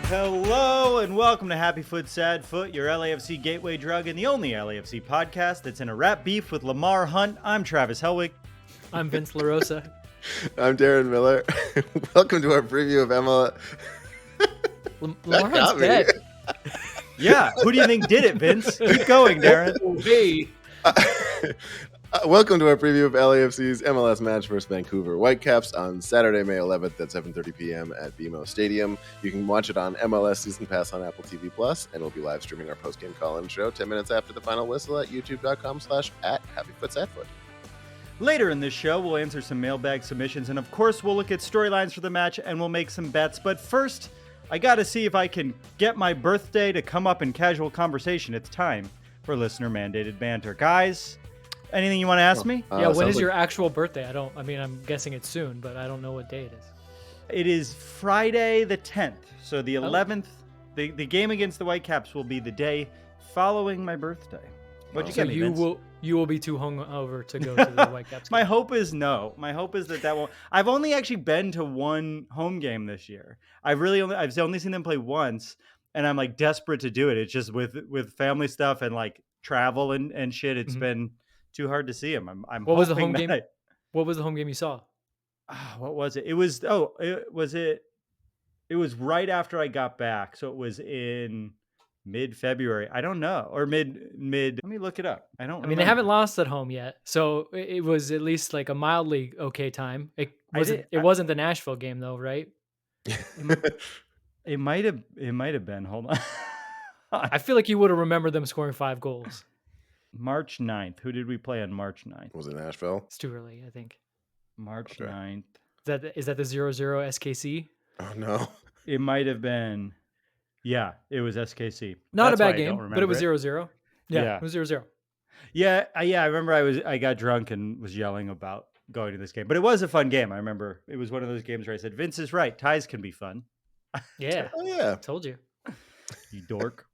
Hello and welcome to Happy Foot, Sad Foot, your LAFC gateway drug and the only LAFC podcast that's in a rap beef with Lamar Hunt. I'm Travis Helwig. I'm Vince LaRosa. I'm Darren Miller. Welcome to our preview of MLS. Lamar Hunt's dead. Yeah, who do you think did it, Vince? Keep going, Darren. Hey. Welcome to our preview of LAFC's MLS match versus Vancouver Whitecaps on Saturday, May 11th at 7:30 p.m. at BMO Stadium. You can watch it on MLS Season Pass on Apple TV Plus, and we'll be live streaming our post-game call-in show 10 minutes after the final whistle at youtube.com/@HappyFootSadFoot. Later in this show, we'll answer some mailbag submissions, and of course, we'll look at storylines for the match, and we'll make some bets. But first, I gotta see if I can get my birthday to come up in casual conversation. It's time for listener-mandated banter. Guys, anything you want to ask me? When is your actual birthday? I'm guessing it's soon, but I don't know what day it is. It is Friday the 10th. So the 11th, the game against the Whitecaps will be the day following my birthday. What'd you get me, Vince? You will be too hungover to go to the Whitecaps game. My hope is no. My hope is that won't. I've only actually been to one home game this year. I've only seen them play once, and I'm like desperate to do it. It's just with family stuff and like travel and shit. It's been too hard to see him. What was the home game? What was the home game you saw? What was it? It was right after I got back. So it was in mid-February. I don't know. Or mid. Let me look it up. I don't remember. They haven't lost at home yet. So it was at least like a mildly okay time. It wasn't the Nashville game though, right? It might have been. Hold on. I feel like you would have remembered them scoring 5 goals. March 9th. Who did we play on March 9th? Was it Nashville? It's too early, I think. March 9th. Is that the 0-0 SKC? Oh, no. It might have been. Yeah, it was SKC. Not a bad game, but it was 0-0. Yeah, it was 0-0. Yeah, I remember I got drunk and was yelling about going to this game. But it was a fun game. I remember it was one of those games where I said, Vince is right. Ties can be fun. Yeah. Oh, yeah. Told you. You dork.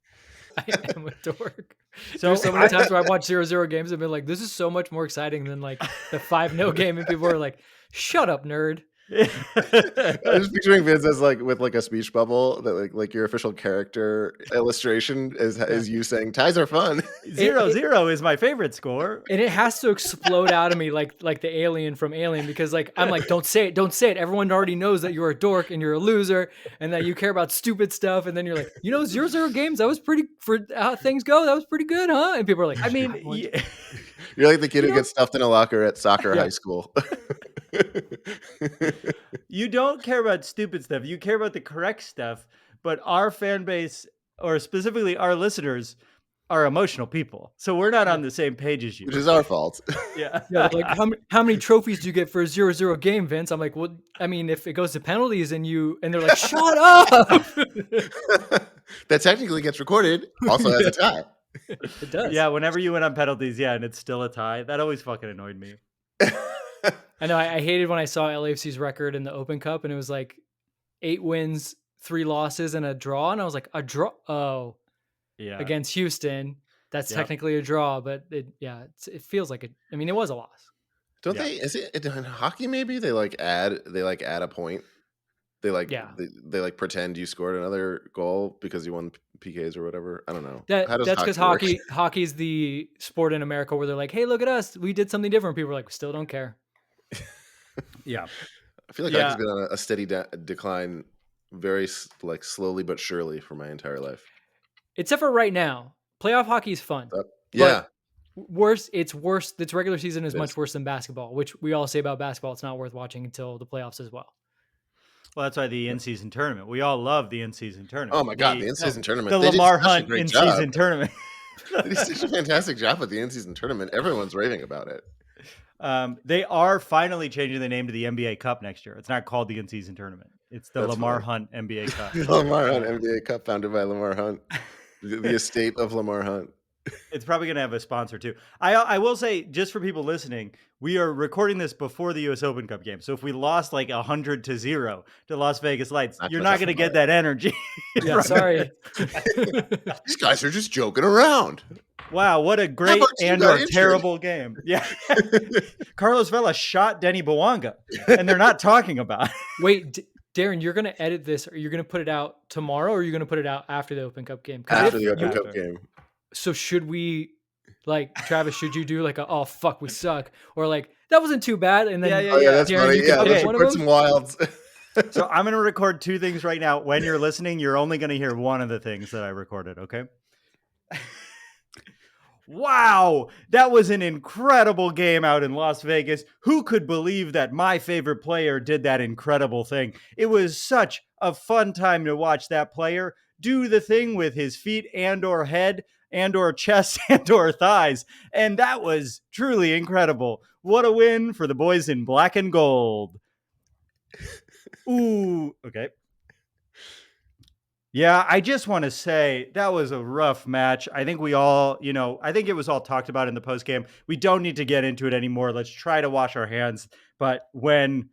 I am a dork. So There's so many times where I've watched 0-0 games and been like, this is so much more exciting than like the 5-0 game. And people are like, shut up, nerd. I'm just picturing Vince as like with like a speech bubble that like your official character illustration is you saying ties are fun. 0-0 is my favorite score. And it has to explode out of me like the alien from Alien, because like I'm like, don't say it. Everyone already knows that you're a dork and you're a loser and that you care about stupid stuff. And then you're like, 0-0 games, that was pretty, for how things go, that was pretty good, huh? And people are like, You're like the kid who gets stuffed in a locker at soccer high school. You don't care about stupid stuff. You care about the correct stuff. But our fan base, or specifically our listeners, are emotional people. So we're not on the same page as you. Which is our fault. Yeah. Like how many trophies do you get for a 0-0 game, Vince? I'm like, well, I mean, if it goes to penalties and they're like, shut up. That technically gets recorded, also has a tie. It does. Yeah, whenever you went on penalties, and it's still a tie. That always fucking annoyed me. I know. I hated when I saw LAFC's record in the Open Cup, and it was like 8 wins, 3 losses, and a draw. And I was like, a draw? Oh, yeah. Against Houston, that's technically a draw, but it feels like it. I mean, it was a loss. Don't they? Is it in hockey? Maybe they add a point. They pretend you scored another goal because you won PKs or whatever. I don't know. That's because hockey's the sport in America where they're like, hey, look at us, we did something different. People are like, we still don't care. Yeah, I feel like hockey's been on a steady decline, very slowly but surely for my entire life. Except for right now, playoff hockey is fun. It's worse. Its regular season is much worse than basketball, which we all say about basketball. It's not worth watching until the playoffs as well. Well, that's why the in-season tournament. We all love the in-season tournament. Oh my God, the in-season tournament. The Lamar Hunt in-season tournament. They did such a fantastic job with the in-season tournament. Everyone's raving about it. They are finally changing the name to the NBA Cup next year. It's not called the in-season tournament. It's the Lamar Hunt NBA Cup. Lamar Hunt NBA Cup, founded by Lamar Hunt. The estate of Lamar Hunt. It's probably going to have a sponsor too. I will say, just for people listening, we are recording this before the U.S. Open Cup game. So if we lost like 100-0 to Las Vegas Lights, you're not going to get that energy. Yeah, sorry. These guys are just joking around. Wow, what a great and or terrible game. Yeah. Carlos Vela shot Denny Bouanga, and they're not talking about it. Wait, Darren, you're going to edit this, or you're going to put it out tomorrow, or you're going to put it out after the Open Cup game? After the Open Cup game. So should we, like, Travis, should you do like oh fuck, we suck, or like that wasn't too bad, and then That's Darren, funny. you can pick one of put them? some wilds. So I'm going to record 2 things right now. When you're listening, you're only going to hear one of the things that I recorded, okay? Wow, that was an incredible game out in Las Vegas. Who could believe that my favorite player did that incredible thing? It was such a fun time to watch that player do the thing with his feet and or head and or chest and or thighs. And that was truly incredible. What a win for the boys in black and gold. Ooh, okay. Yeah, I just want to say that was a rough match. I think we all, I think it was all talked about in the postgame. We don't need to get into it anymore. Let's try to wash our hands. But when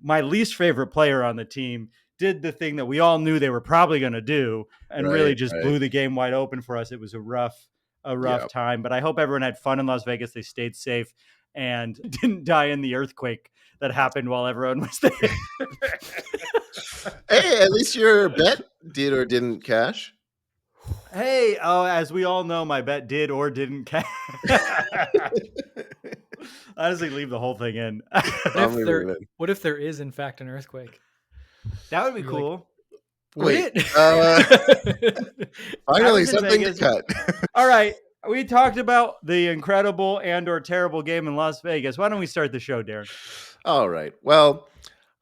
my least favorite player on the team did the thing that we all knew they were probably going to do and really just blew the game wide open for us, it was a rough time. But I hope everyone had fun in Las Vegas. They stayed safe and didn't die in the earthquake that happened while everyone was there. Hey, at least your bet did or didn't cash. Hey, as we all know, my bet did or didn't cash. Honestly, leave the whole thing in. What if there is, in fact, an earthquake? That would be cool. Wait. Finally, something to cut. All right. We talked about the incredible and or terrible game in Las Vegas. Why don't we start the show, Darren? All right. Well,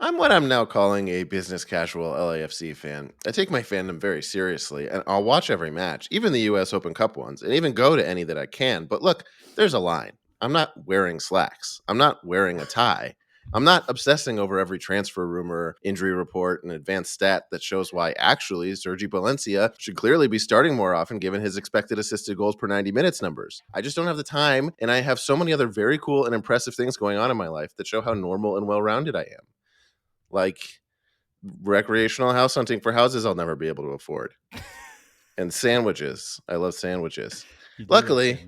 I'm what I'm now calling a business casual LAFC fan. I take my fandom very seriously, and I'll watch every match, even the U.S. Open Cup ones, and even go to any that I can. But look, there's a line. I'm not wearing slacks. I'm not wearing a tie. I'm not obsessing over every transfer rumor, injury report, and advanced stat that shows why actually Sergi Valencia should clearly be starting more often given his expected assisted goals per 90 minutes numbers. I just don't have the time, and I have so many other very cool and impressive things going on in my life that show how normal and well-rounded I am. Like recreational house hunting for houses I'll never be able to afford. And sandwiches. I love sandwiches. Luckily,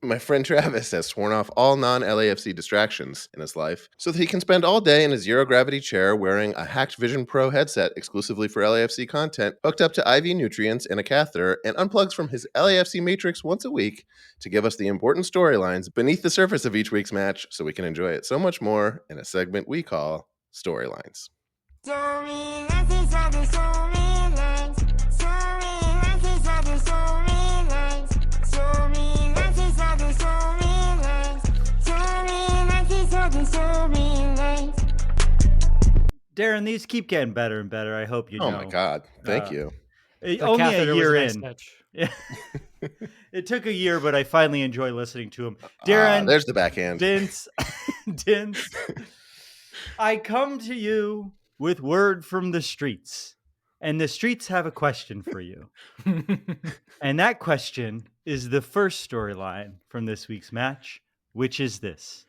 my friend Travis has sworn off all non-LAFC distractions in his life so that he can spend all day in a zero-gravity chair wearing a hacked Vision Pro headset exclusively for LAFC content, hooked up to IV nutrients and a catheter, and unplugs from his LAFC matrix once a week to give us the important storylines beneath the surface of each week's match so we can enjoy it so much more in a segment we call Storylines. Darren, these keep getting better and better. I hope you know. Oh my God. Thank you. Only a year in. Yeah. It took a year, but I finally enjoy listening to him. Darren. There's the backhand. Dince. I come to you with word from the streets, and the streets have a question for you. And that question is the first storyline from this week's match, which is this.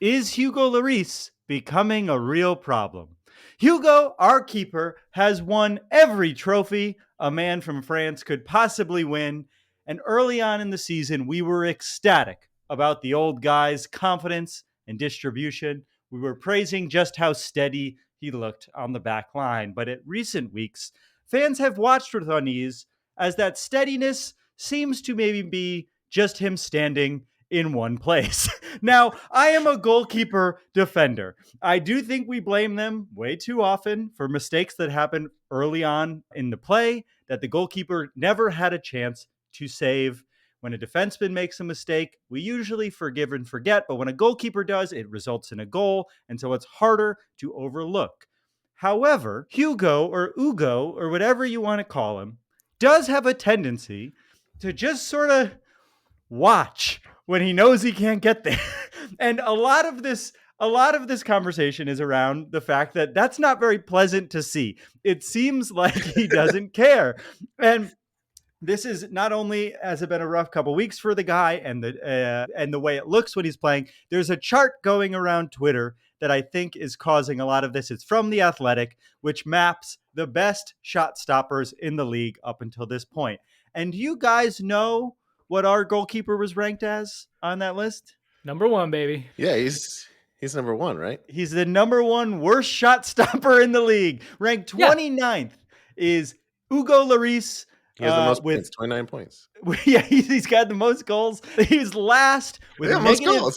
Is Hugo Lloris becoming a real problem? Hugo, our keeper, has won every trophy a man from France could possibly win. And early on in the season, we were ecstatic about the old guy's confidence and distribution. We were praising just how steady he looked on the back line. But at recent weeks, fans have watched with unease as that steadiness seems to maybe be just him standing in one place. Now, I am a goalkeeper defender. I do think we blame them way too often for mistakes that happen early on in the play that the goalkeeper never had a chance to save. When a defenseman makes a mistake, we usually forgive and forget, but when a goalkeeper does, it results in a goal, and so it's harder to overlook. However, Hugo or whatever you want to call him does have a tendency to just sort of watch when he knows he can't get there. And a lot of this conversation is around the fact that that's not very pleasant to see. It seems like he doesn't care. And this is not only has it been a rough couple weeks for the guy and the way it looks when he's playing. There's a chart going around Twitter that I think is causing a lot of this. It's from The Athletic, which maps the best shot stoppers in the league up until this point. And you guys know what our goalkeeper was ranked as on that list? Number 1, baby. Yeah, he's He's number 1, right? He's the number 1 worst shot stopper in the league. Ranked 29th is Hugo Lloris. He has the most points, 29 points. Yeah, he's got the most goals. He's last with a negative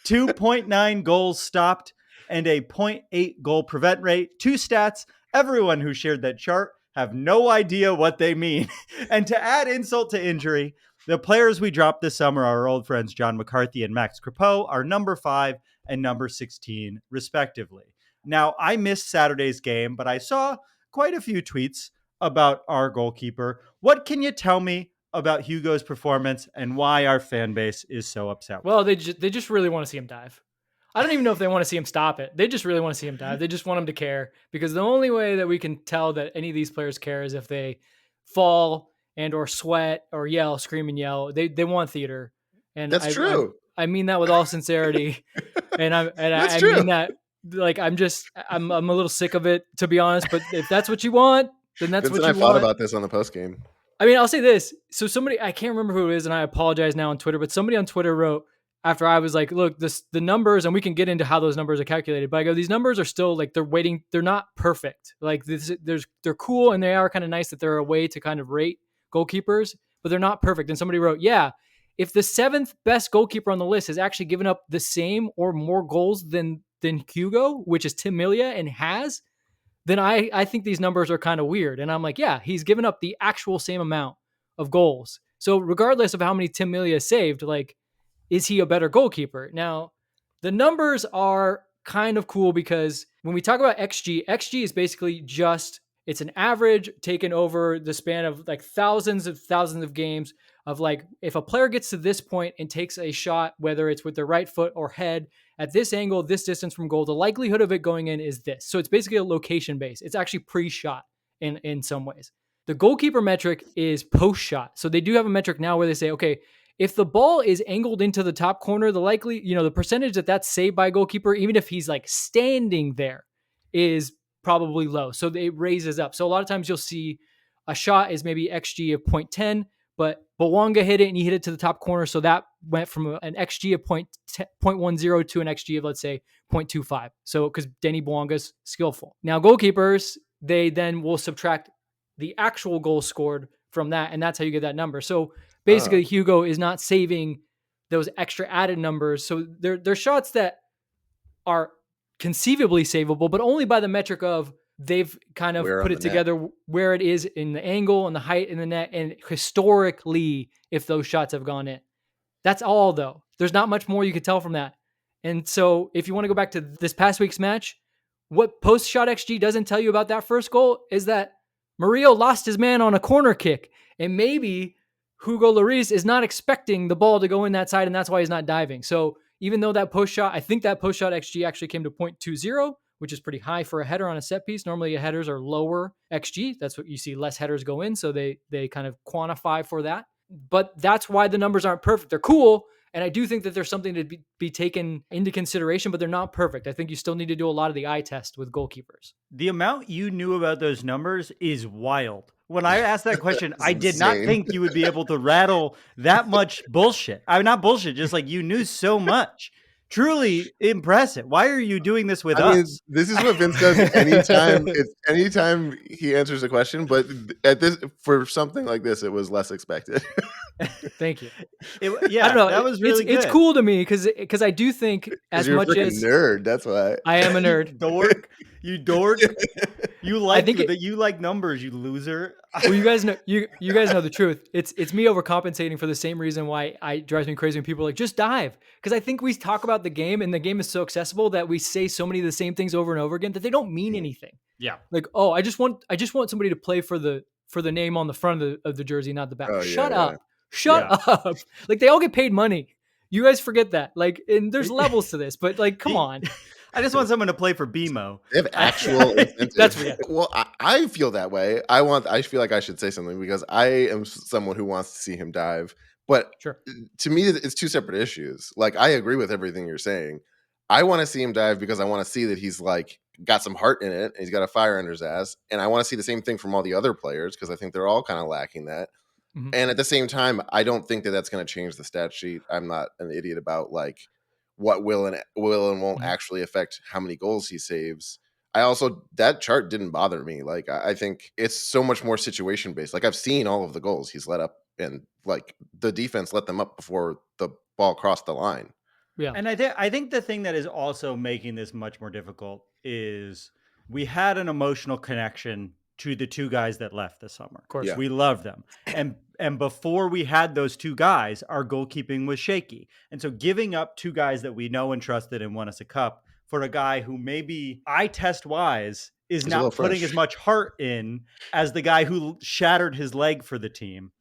2.9 goals stopped and a 0.8 goal prevent rate. 2 stats. Everyone who shared that chart have no idea what they mean. And to add insult to injury, the players we dropped this summer, our old friends John McCarthy and Max Crepeau, are number 5 and number 16, respectively. Now, I missed Saturday's game, but I saw quite a few tweets about our goalkeeper. What can you tell me about Hugo's performance and why our fan base is so upset? Well, they just really want to see him dive. I don't even know if they want to see him stop it. They just really want to see him dive. They just want him to care, because the only way that we can tell that any of these players care is if they fall and or sweat or yell, scream and yell. They want theater. And that's true. I mean that with all sincerity. and I mean that, like, I'm a little sick of it, to be honest, but if that's what you want, then that's what you want. I thought about this on the post game. I mean, I'll say this. So somebody, I can't remember who it is, and I apologize now on Twitter, but somebody on Twitter wrote, after I was like, look, the numbers, and we can get into how those numbers are calculated, but I go, these numbers are still like, they're not perfect. Like they're cool, and they are kind of nice that they're a way to kind of rate goalkeepers, but they're not perfect. And somebody wrote, yeah, if the 7th best goalkeeper on the list has actually given up the same or more goals than Hugo, which is Tim Melia, and has, then I think these numbers are kind of weird. And I'm like, yeah, he's given up the actual same amount of goals. So regardless of how many Tim Melia saved, like, is he a better goalkeeper? Now, the numbers are kind of cool because when we talk about XG is basically it's an average taken over the span of like thousands of games of, like, if a player gets to this point and takes a shot, whether it's with their right foot or head, at this angle, this distance from goal, the likelihood of it going in is this. So it's basically a location base. It's actually pre-shot in some ways. The goalkeeper metric is post-shot. So they do have a metric now where they say, okay, if the ball is angled into the top corner, the percentage that's saved by a goalkeeper, even if he's like standing there, is probably low. So it raises up. So a lot of times you'll see a shot is maybe XG of 0.10, but Bawanga hit it and he hit it to the top corner. So that went from an XG of 0.10 to an XG of, let's say, 0.25. So because Denny Bwanga's skillful. Now goalkeepers, they then will subtract the actual goal scored from that, and that's how you get that number. So basically, Hugo is not saving those extra added numbers. So they're shots that are conceivably savable, but only by the metric of they've kind of put it together where it is in the angle and the height in the net, and historically, if those shots have gone in. That's all, though. There's not much more you could tell from that. And so if you want to go back to this past week's match, what post-shot XG doesn't tell you about that first goal is that Murillo lost his man on a corner kick, and maybe Hugo Lloris is not expecting the ball to go in that side, and that's why he's not diving. So even though that post shot, I think that post shot XG actually came to 0.20, which is pretty high for a header on a set piece. Normally headers are lower XG. That's what you see, less headers go in. So they kind of quantify for that. But that's why the numbers aren't perfect. They're cool. And I do think that there's something to be taken into consideration, but they're not perfect. I think you still need to do a lot of the eye test with goalkeepers. The amount you knew about those numbers is wild. When I asked that question, I did not think you would be able to rattle that much bullshit. I mean, not bullshit, just like you knew so much. Truly impressive. Why are you doing this with us? Mean, this is what Vince does anytime he answers a question, but for something like this, it was less expected. Thank you. I don't know. That was really good. It's cool to me because I do think as you're much as nerd, that's why I am a nerd. You dork. You like you like numbers, you loser. Well, you guys know the truth. It's me overcompensating for the same reason why it drives me crazy when people are like, just dive. Because I think we talk about the game and the game is so accessible that we say so many of the same things over and over again that they don't mean anything. Yeah. Like, oh, I just want somebody to play for the name on the front of the jersey, not the back. Shut up. Shut up. Like, they all get paid money. You guys forget that. Like, and there's levels to this, but like, come on. I just want someone to play for BMO. They have actual incentives. That's weird. Well, I feel that way. I feel like I should say something because I am someone who wants to see him dive. But sure. To me, it's two separate issues. Like, I agree with everything you're saying. I want to see him dive because I want to see that he's like got some heart in it and he's got a fire under his ass. And I want to see the same thing from all the other players because I think they're all kind of lacking that. Mm-hmm. And at the same time, I don't think that that's going to change the stat sheet. I'm not an idiot about like what will and won't actually affect how many goals he saves. That chart didn't bother me. Like, I think it's so much more situation based. Like, I've seen all of the goals he's let up, and like the defense let them up before the ball crossed the line. Yeah. And I think the thing that is also making this much more difficult is we had an emotional connection to the two guys that left this summer. Of course, we love them. And before we had those two guys, our goalkeeping was shaky. And so giving up two guys that we know and trusted and won us a cup for a guy who maybe eye test wise is not putting as much heart in as the guy who shattered his leg for the team.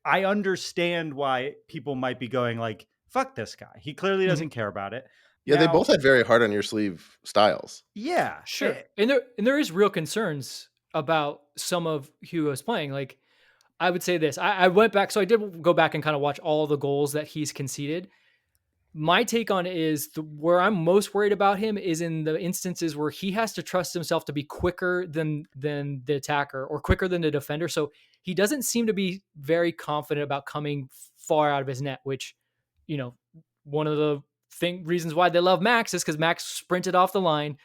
I understand why people might be going like, fuck this guy. He clearly doesn't care about it. Yeah, now, they both had very hard on your sleeve styles. Yeah, sure. And there is real concerns about some of Hugo's playing. Like, I would say this. I went back, so I did go back and kind of watch all the goals that he's conceded. My take on it is where I'm most worried about him is in the instances where he has to trust himself to be quicker than the attacker or quicker than the defender. So he doesn't seem to be very confident about coming far out of his net, which, you know, one of the reasons why they love Max is because Max sprinted off the line,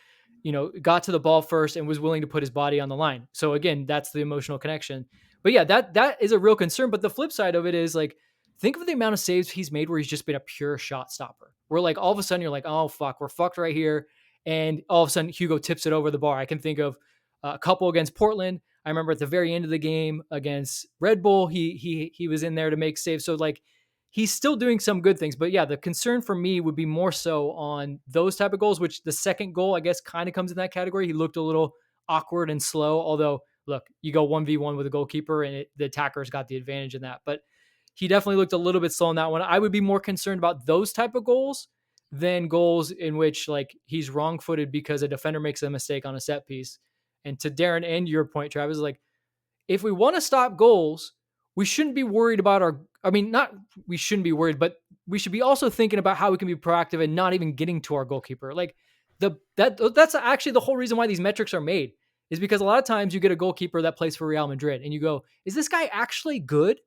you know, got to the ball first and was willing to put his body on the line. So again, that's the emotional connection. But yeah, that is a real concern. But the flip side of it is like, think of the amount of saves he's made where he's just been a pure shot stopper. Where like all of a sudden you're like, oh fuck, we're fucked right here. And all of a sudden Hugo tips it over the bar. I can think of a couple against Portland. I remember at the very end of the game against Red Bull, he was in there to make saves. So like he's still doing some good things. But yeah, the concern for me would be more so on those type of goals, which the second goal, I guess, kind of comes in that category. He looked a little awkward and slow. Although, look, you go 1v1 with a goalkeeper and the attacker's got the advantage in that. But he definitely looked a little bit slow in that one. I would be more concerned about those type of goals than goals in which like he's wrong-footed because a defender makes a mistake on a set piece. And to Darren and your point, Travis, like if we want to stop goals, we shouldn't be worried about we shouldn't be worried, but we should be also thinking about how we can be proactive and not even getting to our goalkeeper. Like that's actually the whole reason why these metrics are made is because a lot of times you get a goalkeeper that plays for Real Madrid and you go, is this guy actually good?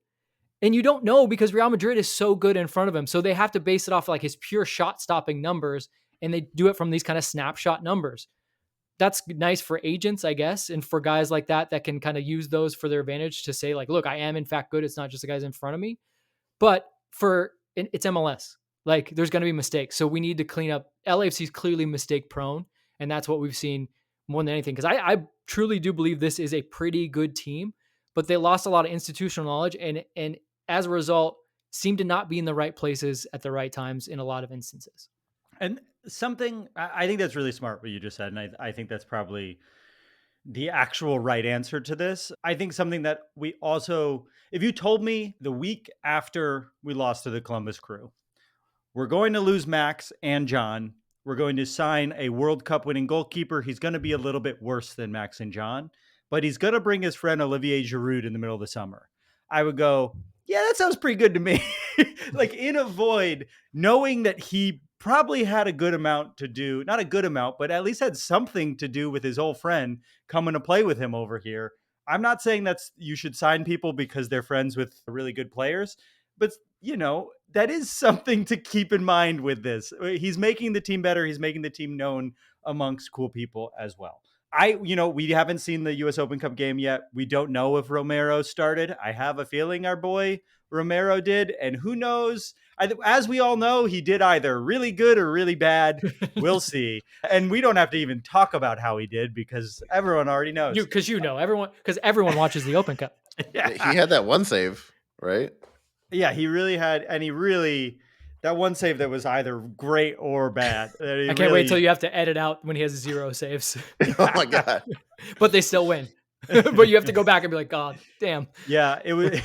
And you don't know because Real Madrid is so good in front of him. So they have to base it off like his pure shot stopping numbers. And they do it from these kind of snapshot numbers. That's nice for agents, I guess. And for guys like that can kind of use those for their advantage to say like, look, I am in fact good. It's not just the guys in front of me, but it's MLS. Like there's going to be mistakes. So we need to clean up. LAFC is clearly mistake prone. And that's what we've seen more than anything. Cause I truly do believe this is a pretty good team, but they lost a lot of institutional knowledge and as a result, seem to not be in the right places at the right times in a lot of instances. And something, I think that's really smart what you just said. And I think that's probably the actual right answer to this. I think something that we also, if you told me the week after we lost to the Columbus Crew, we're going to lose Max and John. We're going to sign a World Cup winning goalkeeper. He's going to be a little bit worse than Max and John, but he's going to bring his friend Olivier Giroud in the middle of the summer. I would go, yeah, that sounds pretty good to me. Like in a void, knowing that he probably had a good amount to do, not a good amount, but at least had something to do with his old friend coming to play with him over here. I'm not saying you should sign people because they're friends with really good players, but you know, that is something to keep in mind with this. He's making the team better. He's making the team known amongst cool people as well. We haven't seen the US Open Cup game yet. We don't know if Romero started. I have a feeling our boy Romero did. And who knows? As we all know, he did either really good or really bad. We'll see. And we don't have to even talk about how he did because everyone already knows. Because everyone watches the Open Cup. Yeah. He had that one save, right? Yeah, he really had. And that one save that was either great or bad. I can't wait till you have to edit out when he has 0 saves. Oh my God. But they still win. But you have to go back and be like, God damn. Yeah, it was.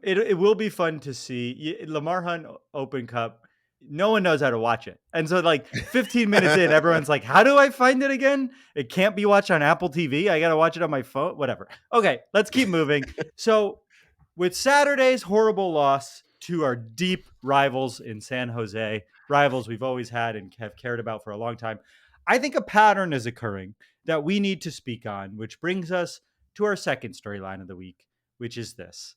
It will be fun to see. Lamar Hunt Open Cup. No one knows how to watch it. And so like 15 minutes in, everyone's like, how do I find it again? It can't be watched on Apple TV. I got to watch it on my phone. Whatever. Okay, let's keep moving. So with Saturday's horrible loss to our deep rivals in San Jose, rivals we've always had and have cared about for a long time, I think a pattern is occurring that we need to speak on, which brings us to our second storyline of the week, which is this.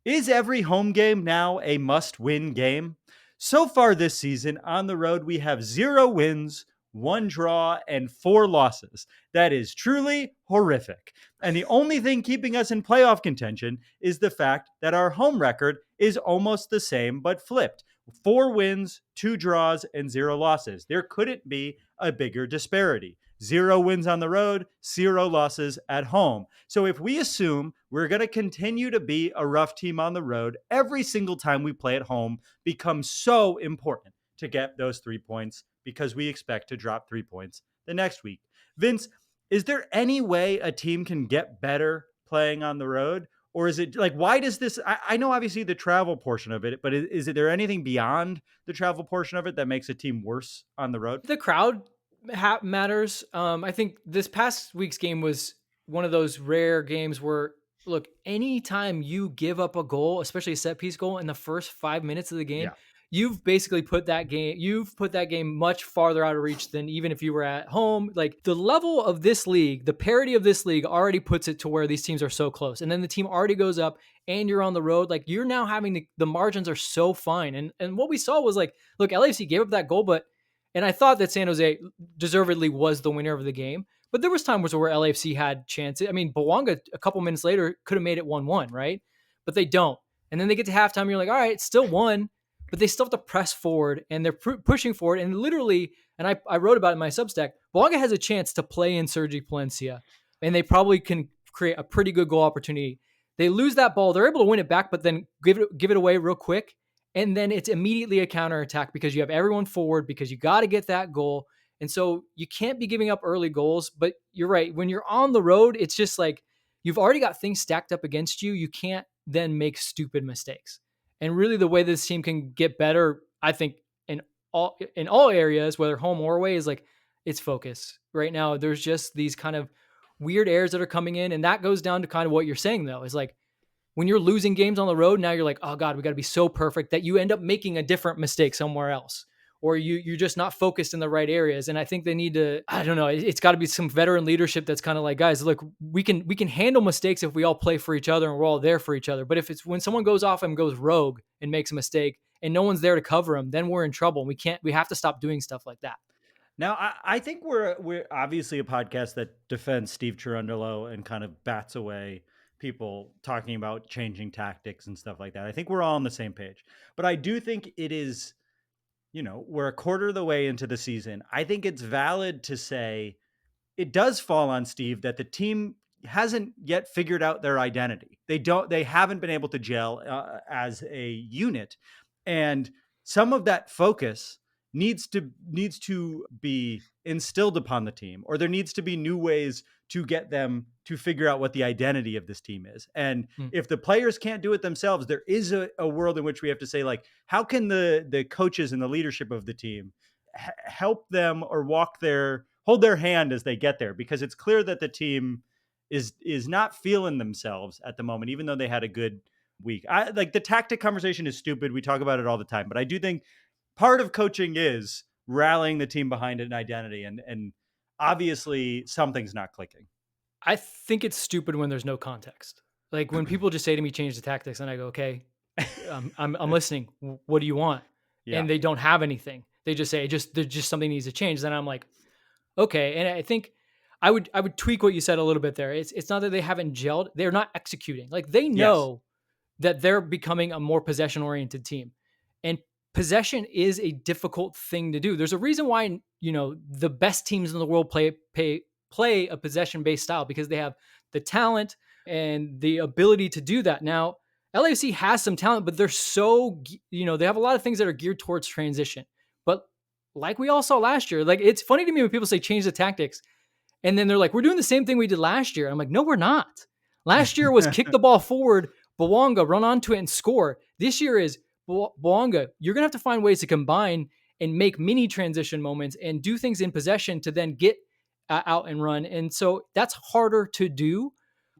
Is every home game now a must-win game? So far this season on the road, we have 0 wins, 1 draw, and 4 losses. That is truly horrific. And the only thing keeping us in playoff contention is the fact that our home record is almost the same, but flipped. 4 wins, 2 draws, and 0 losses. There couldn't be a bigger disparity. 0 wins on the road, 0 losses at home. So if we assume we're going to continue to be a rough team on the road, every single time we play at home becomes so important to get those 3 points because we expect to drop 3 points the next week. Vince, is there any way a team can get better playing on the road? Or is it like, why does this, I know obviously the travel portion of it, but is there anything beyond the travel portion of it that makes a team worse on the road? The crowd matters. I think this past week's game was one of those rare games where, look, anytime you give up a goal, especially a set piece goal in the first 5 minutes of the game, you've basically put that game much farther out of reach than even if you were at home. Like, the level of this league, the parity of this league already puts it to where these teams are so close. And then the team already goes up and you're on the road. Like, you're now having the margins are so fine. And what we saw was like, look, LAFC gave up that goal, and I thought that San Jose deservedly was the winner of the game. But there was times where LAFC had chances. I mean, Bouanga a couple minutes later could have made it 1-1, right? But they don't. And then they get to halftime, and you're like, all right, it's still 1, but they still have to press forward, and they're pushing forward. And literally, and I wrote about it in my Substack, Bouanga has a chance to play in Sergi Palencia, and they probably can create a pretty good goal opportunity. They lose that ball. They're able to win it back, but then give it away real quick. And then it's immediately a counterattack because you have everyone forward because you got to get that goal. And so you can't be giving up early goals, but you're right. When you're on the road, it's just like you've already got things stacked up against you. You can't then make stupid mistakes. And really the way this team can get better, I think in all areas, whether home or away, is like it's focus. Right now, there's just these kind of weird errors that are coming in. And that goes down to kind of what you're saying, though, is like, when you're losing games on the road, now you're like, oh God, we got to be so perfect that you end up making a different mistake somewhere else, or you're just not focused in the right areas. And I think they need to, I don't know, it's got to be some veteran leadership that's kind of like, guys, look, we can handle mistakes if we all play for each other and we're all there for each other. But if it's when someone goes off and goes rogue and makes a mistake and no one's there to cover them, then we're in trouble. We have to stop doing stuff like that. Now, I think we're obviously a podcast that defends Steve Cherundolo and kind of bats away people talking about changing tactics and stuff like that. I think we're all on the same page. But I do think it is, we're a quarter of the way into the season. I think it's valid to say it does fall on Steve that the team hasn't yet figured out their identity. They haven't been able to gel as a unit. And some of that focus needs to be instilled upon the team, or there needs to be new ways to get them to figure out what the identity of this team is. And if the players can't do it themselves, there is a world in which we have to say, like, how can the coaches and the leadership of the team help them or hold their hand as they get there? Because it's clear that the team is not feeling themselves at the moment, even though they had a good week. Like, the tactic conversation is stupid. We talk about it all the time, but I do think part of coaching is rallying the team behind an identity, and obviously something's not clicking. I think it's stupid when there's no context. Like when people just say to me, change the tactics, and I go, okay, I'm listening. What do you want? Yeah. And they don't have anything. They just say, there's just something needs to change. Then I'm like, okay. And I think I would tweak what you said a little bit there. It's not that they haven't gelled. They're not executing. Like they know that they're becoming a more possession oriented team, and possession is a difficult thing to do. There's a reason why, the best teams in the world play a possession-based style, because they have the talent and the ability to do that. Now, LAFC has some talent, but they're so, they have a lot of things that are geared towards transition. But like we all saw last year, like it's funny to me when people say change the tactics, and then they're like, we're doing the same thing we did last year. I'm like, no, we're not. Last year was kick the ball forward, Bouanga, run onto it and score. This year is Bouanga, you're going to have to find ways to combine and make mini transition moments and do things in possession to then get out and run. And so that's harder to do.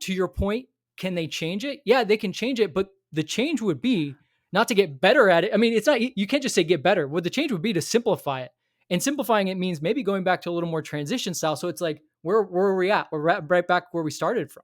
To your point, can they change it? Yeah, they can change it, but the change would be not to get better at it. I mean, it's not, you can't just say get better. What the change would be to simplify it. And simplifying it means maybe going back to a little more transition style. So it's like, where are we at? We're right back where we started from.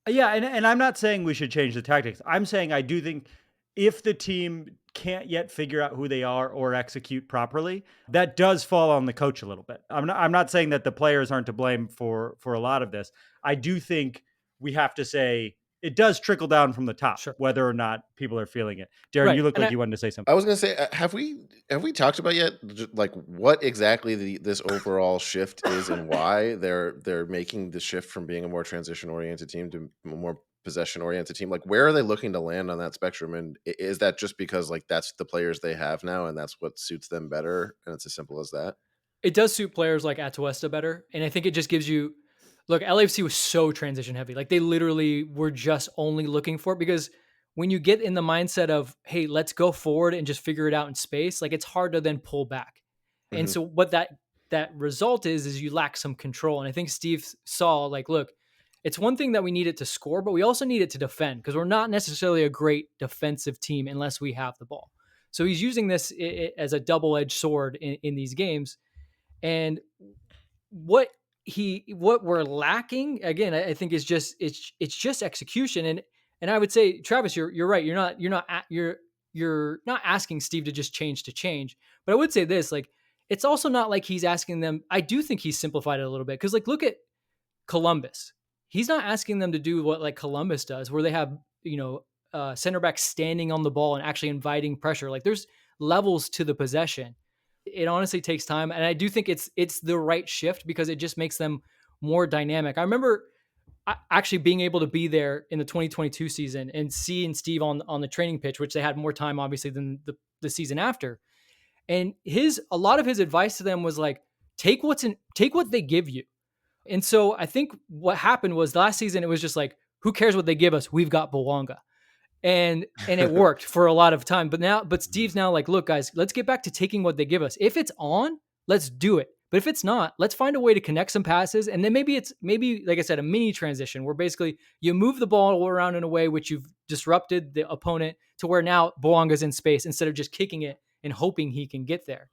Yeah, and I'm not saying we should change the tactics. I'm saying I do think if the team can't yet figure out who they are or execute properly, that does fall on the coach a little bit. I'm not saying that the players aren't to blame for a lot of this. I do think we have to say it does trickle down from the top, whether or not people are feeling it. Darren, you look like you wanted to say something. I was going to say, have we talked about yet, like, what exactly this overall shift is and why they're making the shift from being a more transition-oriented team to a more possession-oriented team? Like, where are they looking to land on that spectrum? And is that just because, like, that's the players they have now and that's what suits them better? And it's as simple as that? It does suit players like Atuesta better. And I think it just gives you... Look, LAFC was so transition heavy. Like, they literally were just only looking for it, because when you get in the mindset of, hey, let's go forward and just figure it out in space, like, it's hard to then pull back. Mm-hmm. And so what that result is you lack some control. And I think Steve saw, like, look, it's one thing that we need it to score, but we also need it to defend, because we're not necessarily a great defensive team unless we have the ball. So he's using this as a double-edged sword in these games. And what we're lacking, again, I think is just it's just execution. And I would say, Travis, you're right. You're not asking Steve to just change. But I would say this, like, it's also not like he's asking them. I do think he's simplified it a little bit, because, like, look at Columbus. He's not asking them to do what, like, Columbus does, where they have, center back standing on the ball and actually inviting pressure. Like, there's levels to the possession. It honestly takes time. And I do think it's the right shift, because it just makes them more dynamic. I remember actually being able to be there in the 2022 season and seeing Steve on the training pitch, which they had more time, obviously, than the season after. And a lot of his advice to them was like, take what they give you. And so I think what happened was last season, it was just like, who cares what they give us? We've got Bouanga. And it worked for a lot of time. But Steve's now like, look, guys, let's get back to taking what they give us. If it's on, let's do it. But if it's not, let's find a way to connect some passes. And then maybe, like I said, a mini transition where basically you move the ball around in a way which you've disrupted the opponent to where now Bouanga's in space instead of just kicking it and hoping he can get there.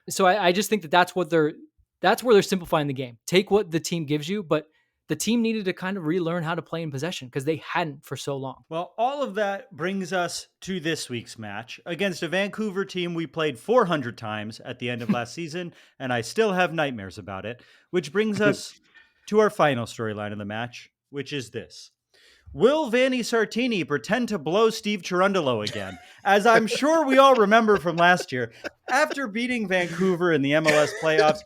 So I just think that's where they're simplifying the game. Take what the team gives you, but the team needed to kind of relearn how to play in possession, because they hadn't for so long. Well, all of that brings us to this week's match against a Vancouver team we played 400 times at the end of last season, and I still have nightmares about it, which brings us to our final storyline of the match, which is this. Will Vanni Sartini pretend to blow Steve Cherundolo again? As I'm sure we all remember from last year, after beating Vancouver in the MLS playoffs,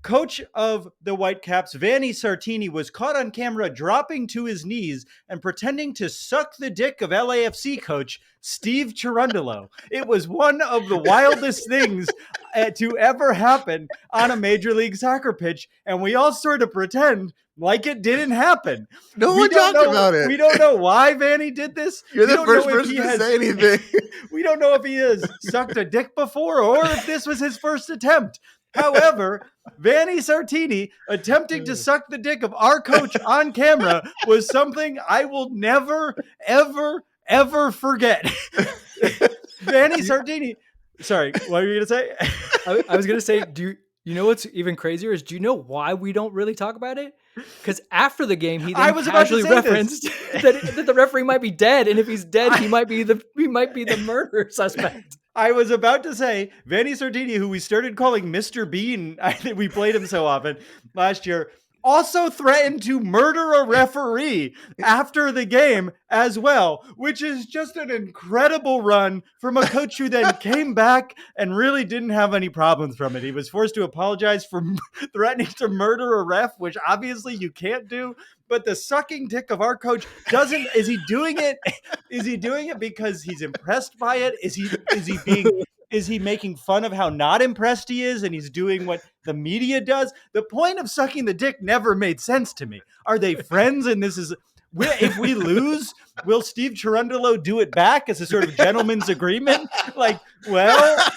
coach of the Whitecaps, Vanni Sartini, was caught on camera dropping to his knees and pretending to suck the dick of LAFC coach Steve Cherundolo. It was one of the wildest things to ever happen on a Major League Soccer pitch, and we all sort of pretend like it didn't happen. No one talked about it. We don't know why Vanni did this. You're the first person to say anything. We don't know if he has sucked a dick before or if this was his first attempt. However, Vanni Sartini attempting to suck the dick of our coach on camera was something I will never, ever, ever forget. Vanni Sartini. Sorry, what were you going to say? I was going to say, do you know what's even crazier is, do you know why we don't really talk about it? Because after the game, he then casually referenced that the referee might be dead, and if he's dead, he might be the murder suspect. I was about to say, Vanni Sartini, who we started calling Mr. Bean, I think we played him so often last year, also threatened to murder a referee after the game as well, which is just an incredible run from a coach who then came back and really didn't have any problems from it. He was forced to apologize for threatening to murder a ref, which obviously you can't do. But the sucking dick of our coach is he doing it? Is he doing it because he's impressed by it? Is he making fun of how not impressed he is, and he's doing what the media does? The point of sucking the dick never made sense to me. Are they friends? And if we lose, will Steve Cherundolo do it back as a sort of gentleman's agreement? Like, well,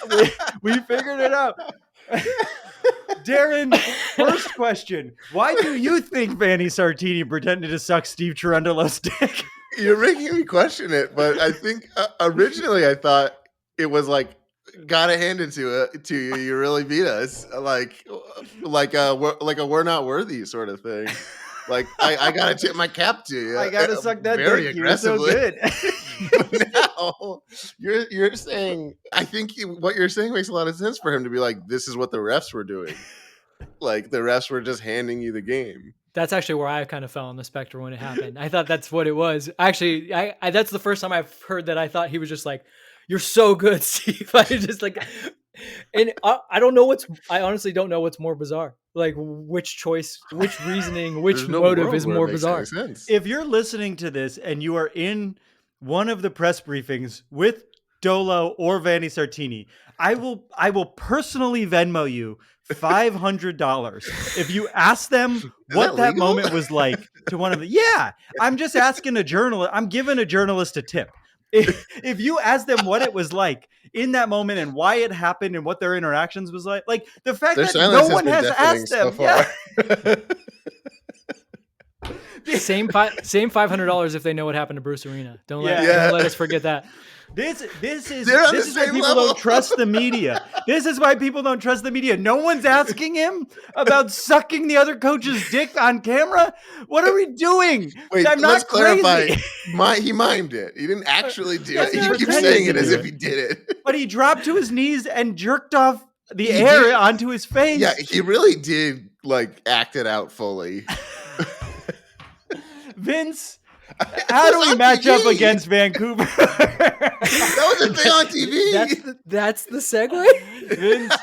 we figured it out. Darren, first question. Why do you think Vanni Sartini pretended to suck Steve Cherundolo's dick? You're making me question it, but I think originally I thought it was like, gotta hand it to you. You really beat us, like a we're not worthy sort of thing. Like I gotta tip my cap to you. I gotta suck that very dick. aggressively. You're so good. No, you're saying. I think what you're saying makes a lot of sense for him to be like, this is what the refs were doing. Like the refs were just handing you the game. That's actually where I kind of fell on the spectrum when it happened. I thought that's what it was. Actually, I that's the first time I've heard that. I thought he was just like, "You're so good, Steve." I just like, and I don't know I honestly don't know what's more bizarre. Like which choice, which reasoning, which motive is more bizarre. If you're listening to this and you are in one of the press briefings with Dolo or Vanni Sartini, I will personally Venmo you $500 if you ask them what that moment was like to one of the. Yeah, I'm just asking a journalist. I'm giving a journalist a tip. If you ask them what it was like in that moment and why it happened and what their interactions was like the fact that no one has asked them. Same $500 if they know what happened to Bruce Arena. Don't let us forget that. This is why people don't trust the media. This is why people don't trust the media. No one's asking him about sucking the other coach's dick on camera. What are we doing? Wait, I'm let's not crazy. clarify. He mimed it. He didn't actually do it. He keeps saying it as if he did it. But he dropped to his knees and jerked off the air onto his face. Yeah, he really did act it out fully. Vince, how do we match up against Vancouver? That was a thing on TV. That's the segue. Vince,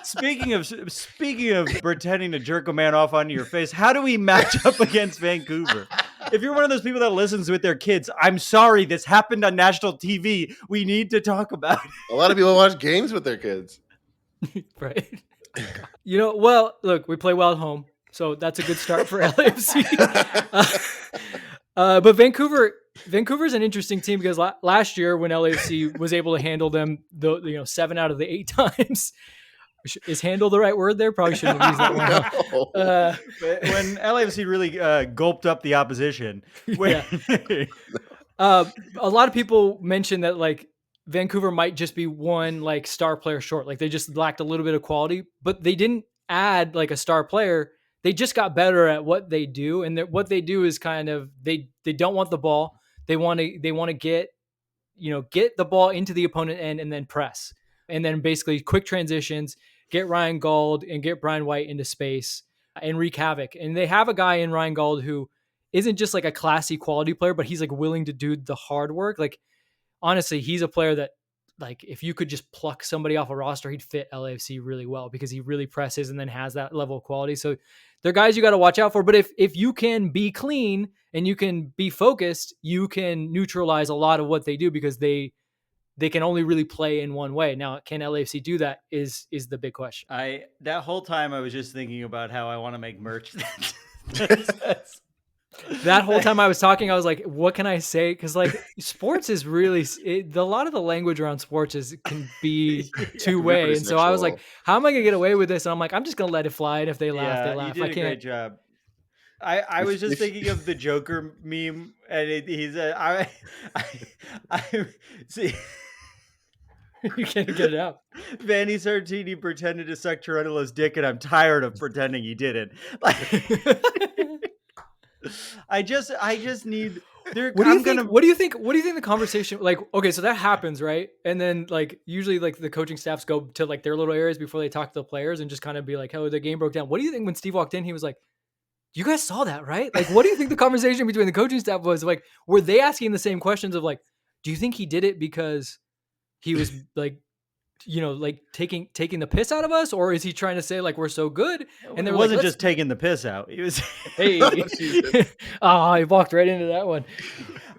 speaking of pretending to jerk a man off onto your face, how do we match up against Vancouver? If you're one of those people that listens with their kids, I'm sorry, this happened on national TV. We need to talk about it. A lot of people watch games with their kids. Right. Well, look, we play well at home. So that's a good start for LAFC. But Vancouver's an interesting team because last year when LAFC was able to handle them, 7 out of the 8 times. Is handle the right word there? Probably shouldn't have used that one. No. When LAFC really gulped up the opposition. A lot of people mentioned that Vancouver might just be one star player short. They just lacked a little bit of quality, but they didn't add a star player. They just got better at what they do, and what they do is kind of they don't want the ball. They want to get the ball into the opponent end and then press, and then basically quick transitions, get Ryan Gauld and get Brian White into space and wreak havoc. And they have a guy in Ryan Gauld who isn't just a classy quality player, but he's willing to do the hard work. Honestly, he's a player that if you could just pluck somebody off a roster, he'd fit LAFC really well because he really presses and then has that level of quality. So they're guys you got to watch out for. But if you can be clean and you can be focused, you can neutralize a lot of what they do because they can only really play in one way. Now, can LAFC do that is the big question. That whole time I was just thinking about how I want to make merch. That whole time I was talking, I was like, what can I say? Because sports is really a lot of the language around sports can be two-way. And so I was like, how am I going to get away with this? And I'm like, I'm just going to let it fly. And if they laugh, they laugh. You did a great job. I was just thinking of the Joker meme, and he's see. You can't get it out. Vanni Sartini pretended to suck Tarantula's dick, and I'm tired of pretending he didn't. I just need. What do you think the conversation okay, so that happens, right? And then usually the coaching staffs go to their little areas before they talk to the players and just kind of be like, oh, the game broke down. What do you think when Steve walked in? He was like, you guys saw that, right? What do you think the conversation between the coaching staff was? Were they asking the same questions of do you think he did it because he was taking the piss out of us, or is he trying to say we're so good? And it wasn't just taking the piss out. He was he walked right into that one.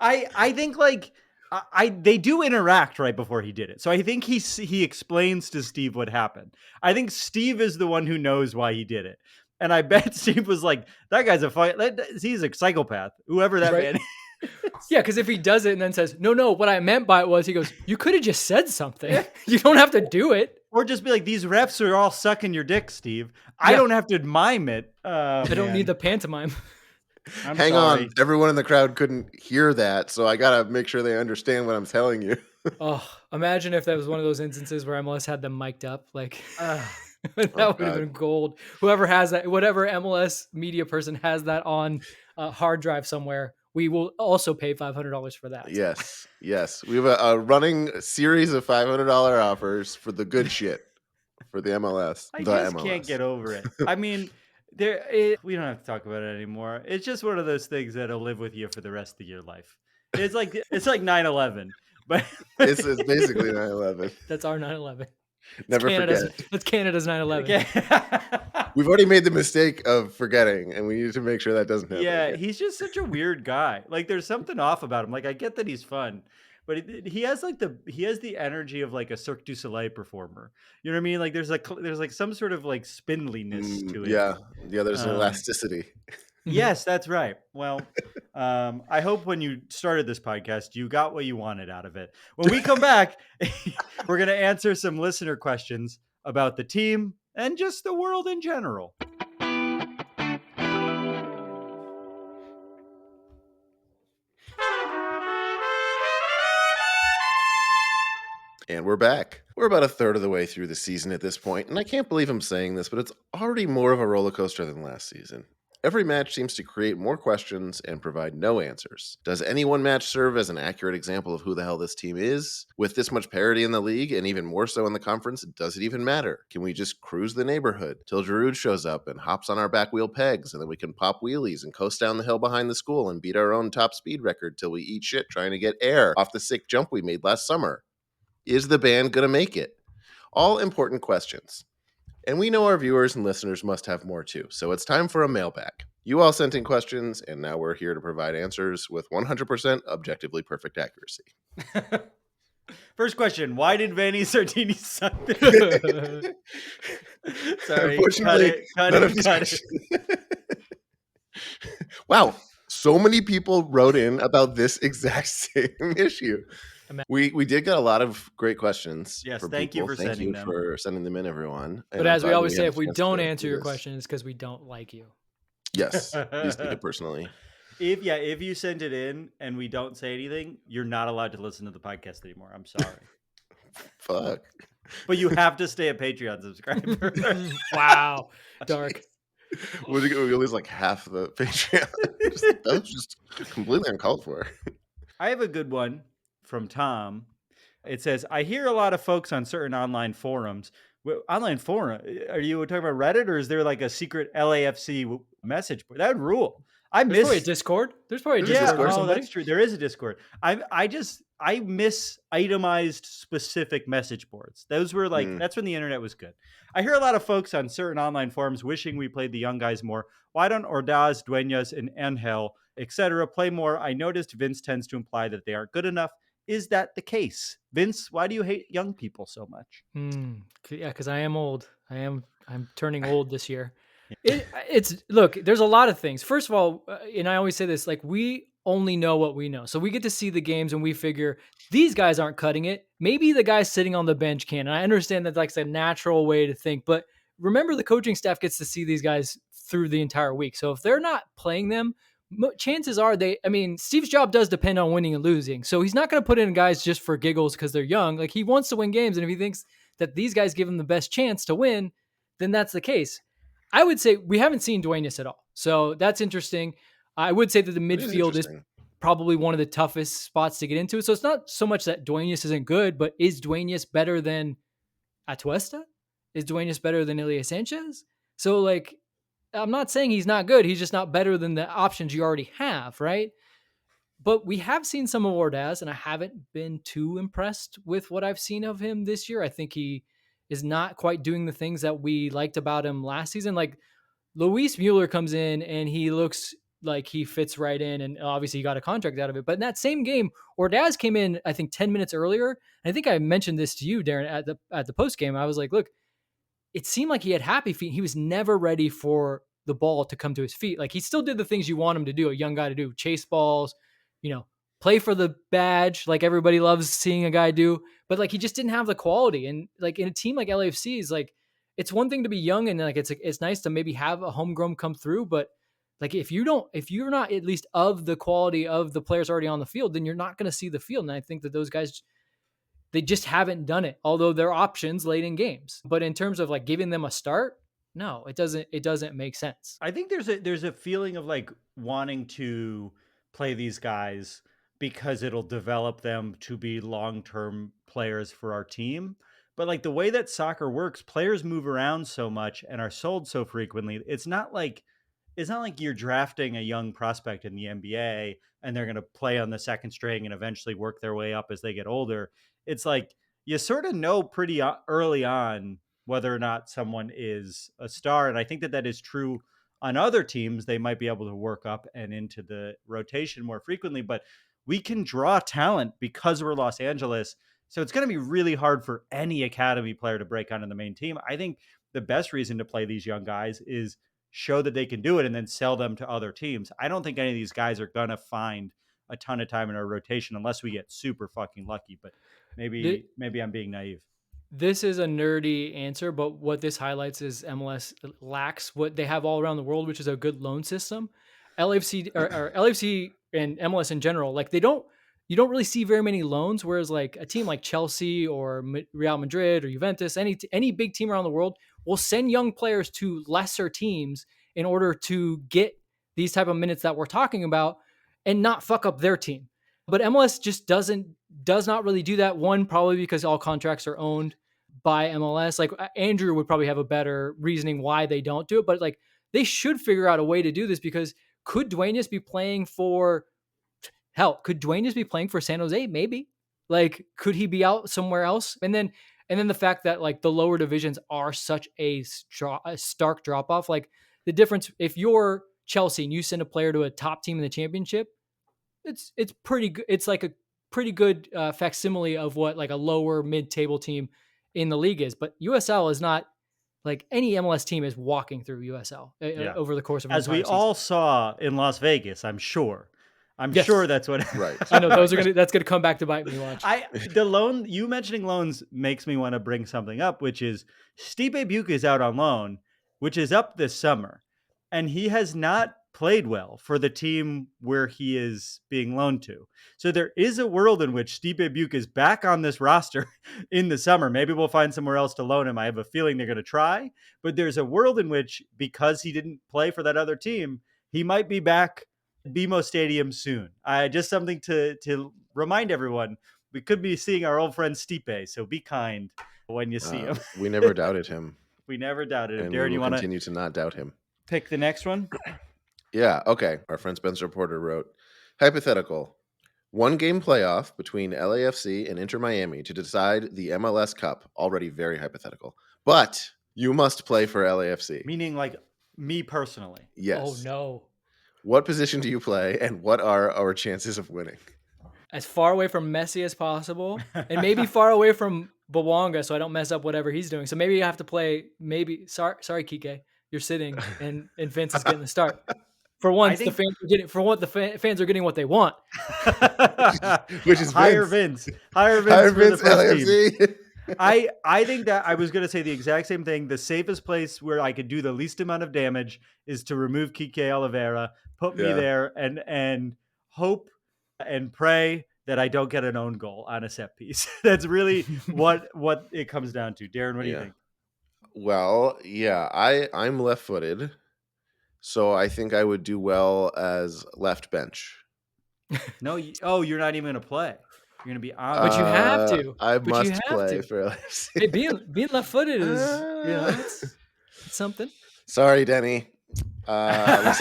I think they do interact right before he did it. So I think he explains to Steve what happened. I think Steve is the one who knows why he did it. And I bet Steve was like, that guy's he's a psychopath, whoever that man is. Yeah, because if he does it and then says, no, what I meant by it was, he goes, you could have just said something. You don't have to do it. Or just be like, these refs are all sucking your dick, Steve. I don't have to mime it. I don't need the pantomime. Hang on. Everyone in the crowd couldn't hear that, so I got to make sure they understand what I'm telling you. Imagine if that was one of those instances where MLS had them mic'd up. That would have been gold. Whoever has that, whatever MLS media person has that on a hard drive somewhere, we will also pay $500 for that. Yes. We have a running series of $500 offers for the good shit for the MLS. I just can't get over it. I mean, we don't have to talk about it anymore. It's just one of those things that'll live with you for the rest of your life. It's like 9/11, but it's basically 9/11. That's our 9/11. Never forget. That's Canada's 9/11. We've already made the mistake of forgetting, and we need to make sure that doesn't happen. Yeah, he's just such a weird guy. Like, there's something off about him. Like, I get that he's fun, but he has the energy of like a Cirque du Soleil performer. You know what I mean? Like, there's like some sort of like spindliness to it. Yeah. There's an elasticity. Yes, that's right. Well, I hope when you started this podcast, you got what you wanted out of it. When we come back, we're going to answer some listener questions about the team and just the world in general. And we're back. We're about a third of the way through the season at this point, and I can't believe I'm saying this, but it's already more of a roller coaster than last season. Every match seems to create more questions and provide no answers. Does any one match serve as an accurate example of who the hell this team is? With this much parity in the league, and even more so in the conference, does it even matter? Can we just cruise the neighborhood till Giroud shows up and hops on our back wheel pegs, and then we can pop wheelies and coast down the hill behind the school and beat our own top speed record till we eat shit trying to get air off the sick jump we made last summer? Is the band going to make it? All important questions. And we know our viewers and listeners must have more too, so it's time for a mailbag. You all sent in questions, and now we're here to provide answers with 100% objectively perfect accuracy. First question, why did Vanni Sartini suck? Sorry, unfortunately, cut it. Wow, so many people wrote in about this exact same issue. We did get a lot of great questions. Yes, thank you for sending them. For sending them in, everyone. But as we always say, if we don't answer your question, it's because we don't like you. Yes, please take it personally. If you send it in and we don't say anything, you're not allowed to listen to the podcast anymore. I'm sorry. Fuck. But you have to stay a Patreon subscriber. Wow, dark. We lose like half the Patreon. That was just completely uncalled for. I have a good one from Tom. It says, I hear a lot of folks on certain online forums. Online forum? Are you talking about Reddit, or is there like a secret LAFC message board? That would rule. There's probably a Discord. There's probably a Discord. Oh, that's true. There is a Discord. I miss itemized specific message boards. Those were like, that's when the internet was good. I hear a lot of folks on certain online forums wishing we played the young guys more. Why don't Ordaz, Duenas, and Angel, etc. play more? I noticed Vince tends to imply that they aren't good enough. Is that the case? Vince, why do you hate young people so much? Yeah, because I am old. I'm turning old this year. Look, there's a lot of things. First of all, and I always say this, like, we only know what we know. So we get to see the games and we figure these guys aren't cutting it. Maybe the guy sitting on the bench can. And I understand that that's a natural way to think, but remember the coaching staff gets to see these guys through the entire week. So if they're not playing them, chances are Steve's job does depend on winning and losing. So he's not going to put in guys just for giggles because they're young. Like, he wants to win games. And if he thinks that these guys give him the best chance to win, then that's the case. I would say we haven't seen Duenas at all. So that's interesting. I would say that the midfield is probably one of the toughest spots to get into. So it's not so much that Duenas isn't good, but is Duenas better than Atuesta? Is Duenas better than Ilya Sanchez? So, like, I'm not saying he's not good. He's just not better than the options you already have, right? But we have seen some of Ordaz, and I haven't been too impressed with what I've seen of him this year. I think he is not quite doing the things that we liked about him last season. Like, Luis Mueller comes in, and he looks like he fits right in, and obviously he got a contract out of it. But in that same game, Ordaz came in, I think, 10 minutes earlier. And I think I mentioned this to you, Darren, at the post game. I was like, look, it seemed like he had happy feet. He was never ready for the ball to come to his feet. Like, he still did the things you want him to do, a young guy to do, chase balls, play for the badge, like everybody loves seeing a guy do, but like, he just didn't have the quality. And like, in a team like LAFC, is like, it's one thing to be young and like, it's nice to maybe have a homegrown come through, but like, if you're not at least of the quality of the players already on the field, then you're not going to see the field. And I think that those guys, they just haven't done it, although they're options late in games. But in terms of like giving them a start, no, it doesn't make sense. I think there's a feeling of like wanting to play these guys because it'll develop them to be long-term players for our team. But like the way that soccer works, players move around so much and are sold so frequently. It's not like you're drafting a young prospect in the NBA and they're going to play on the second string and eventually work their way up as they get older. It's like you sort of know pretty early on whether or not someone is a star. And I think that is true on other teams. They might be able to work up and into the rotation more frequently, but we can draw talent because we're Los Angeles. So it's going to be really hard for any academy player to break onto the main team. I think the best reason to play these young guys is show that they can do it and then sell them to other teams. I don't think any of these guys are going to find a ton of time in our rotation unless we get super fucking lucky, but maybe I'm being naive. This is a nerdy answer, but what this highlights is MLS lacks what they have all around the world, which is a good loan system. LAFC or LAFC and MLS in general, like you don't really see very many loans. Whereas like a team like Chelsea or Real Madrid or Juventus, any big team around the world will send young players to lesser teams in order to get these type of minutes that we're talking about and not fuck up their team. But MLS just does not really do that. One, probably because all contracts are owned by MLS. Like Andrew would probably have a better reasoning why they don't do it, but like they should figure out a way to do this, because could Duenas be playing for could Duenas be playing for San Jose? Maybe. Like, could he be out somewhere else? And then the fact that like the lower divisions are such a stark drop off. Like the difference, if you're Chelsea and you send a player to a top team in the championship, it's pretty good. It's like a pretty good facsimile of what like a lower mid-table team in the league is. But USL is not like any MLS team is walking through USL over the course of as we all saw in Las Vegas. I'm sure that's what. Right. I know that's gonna come back to bite me. Watch. You mentioning loans makes me want to bring something up, which is Stipe Buka is out on loan, which is up this summer, and he has not played well for the team where he is being loaned to. So there is a world in which Stipe Buka is back on this roster in the summer. Maybe we'll find somewhere else to loan him. I have a feeling they're going to try, but there's a world in which, because he didn't play for that other team, he might be back at BMO Stadium soon. Just something to remind everyone. We could be seeing our old friend Stipe, so be kind when you see him. We never doubted him. We never doubted him. And Darren, we you want to continue to not doubt him. Pick the next one? Yeah, okay. Our friend Spencer Porter wrote, hypothetical, 1-game playoff between LAFC and Inter Miami to decide the MLS Cup. Already very hypothetical. But you must play for LAFC. Meaning like me personally. Yes. Oh, no. What position do you play, and what are our chances of winning? As far away from Messi as possible, and maybe far away from Bawanga so I don't mess up whatever he's doing. So maybe you have to play, sorry, Kike, you're sitting, and Vince is getting the start. For once, the fans are getting what they want, which is higher Vince for the first LAFC. Team. I think that I was going to say the exact same thing. The safest place where I could do the least amount of damage is to remove Kike Oliveira, put me there, and hope and pray that I don't get an own goal on a set piece. That's really what it comes down to. Darren, what do you think? Well, yeah, I'm left-footed. So I think I would do well as left bench. No, you're not even going to play. You're going to be on. But you have to. I must play for LAFC. Hey, being left-footed is, it's something. Sorry, Denny. Looks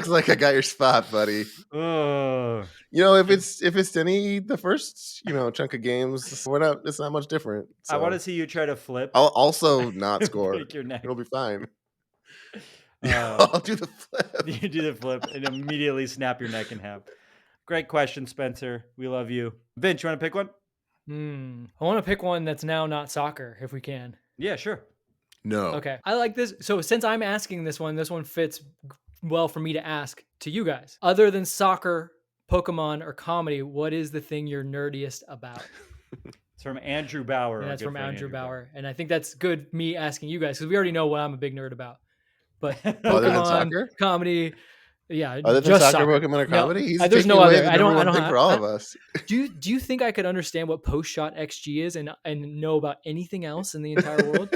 like I got your spot, buddy. If it's Denny, the first chunk of games, it's not much different. So. I want to see you try to flip. I'll also not score. It'll be fine. I'll do the flip. You do the flip and immediately snap your neck in half. Great question, Spencer. We love you. Vince, you want to pick one? I want to pick one that's now not soccer, if we can. Yeah, sure. No. Okay. I like this. So since I'm asking this one fits well for me to ask to you guys. Other than soccer, Pokemon, or comedy, what is the thing you're nerdiest about? It's from Andrew Bauer. And that's from Andrew Bauer. And I think that's good, me asking you guys, because we already know what I'm a big nerd about. But Pokemon, comedy, yeah. Other than soccer, Pokemon, or comedy? No, there's no other. I don't have for all of us. Do you think I could understand what post-shot XG is and know about anything else in the entire world?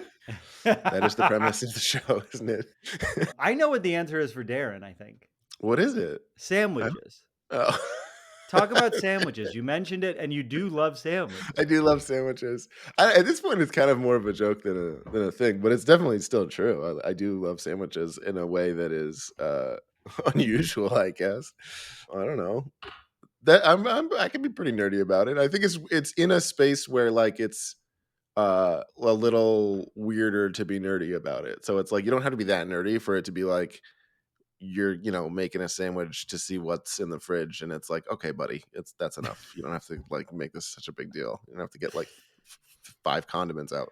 That is the premise of the show, isn't it? I know what the answer is for Darren, I think. What is it? Sandwiches. Oh. Talk about sandwiches. You mentioned it, and you do love sandwiches. I do love sandwiches. At this point, it's kind of more of a joke than a thing, but it's definitely still true. I do love sandwiches in a way that is unusual, I guess. I don't know. That I can be pretty nerdy about it. I think it's in a space where like it's a little weirder to be nerdy about it. So it's like you don't have to be that nerdy for it to be like you're making a sandwich to see what's in the fridge, and it's like, okay buddy, that's enough. You don't have to like make this such a big deal. You don't have to get like 5 condiments out.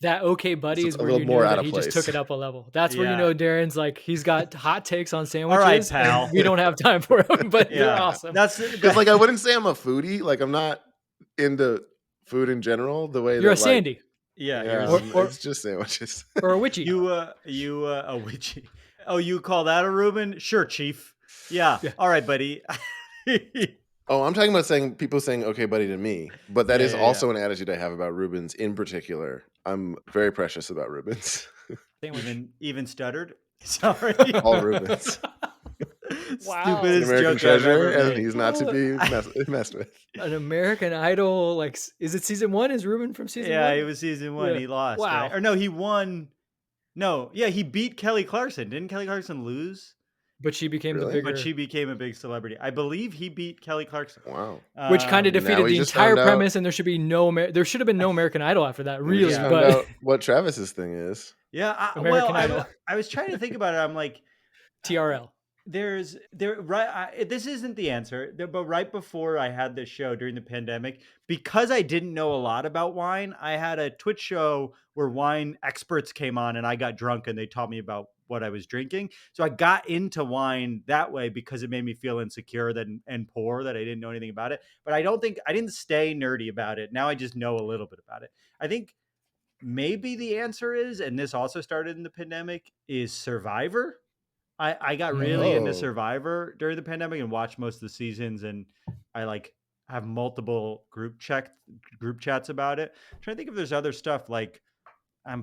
That okay buddy is where you know that he just took it up a level. That's where you know Darren's like he's got hot takes on sandwiches. All right, pal. We don't have time for them, but they're awesome. That's because like I wouldn't say I'm a foodie. Like I'm not into food in general the way you're that, a Sandy. Or it's just sandwiches. Or a witchy. You a witchy. Oh, you call that a Reuben? Sure, Chief. Yeah. All right, buddy. Oh, I'm talking about people saying okay buddy to me, but that is also an attitude I have about Reubens in particular. I'm very precious about Reubens. Even stuttered? Sorry. All Reubens. Wow. Stupidest American treasure, and he's not to be messed with. An American Idol, like, is it season 1? Is Reuben from season 1? Yeah, it was season 1. Yeah. He lost. Wow. Right? Or no, he won. No, yeah, he beat Kelly Clarkson. Didn't Kelly Clarkson lose? But she became the bigger. But she became a big celebrity. I believe he beat Kelly Clarkson. Wow. Which kind of defeated the entire premise, and there should have been no American Idol after that. Really, but what Travis's thing is. Yeah, Idol. I was trying to think about it. I'm like, TRL. This isn't the answer, but right before I had this show during the pandemic, because I didn't know a lot about wine, I had a Twitch show where wine experts came on and I got drunk and they taught me about what I was drinking. So I got into wine that way because it made me feel insecure and poor that I didn't know anything about it. But I didn't stay nerdy about it. Now I just know a little bit about it. I think maybe the answer is, and this also started in the pandemic, is Survivor. I got really into Survivor during the pandemic and watched most of the seasons, and I like have multiple group chats about it. I'm trying to think if there's other stuff like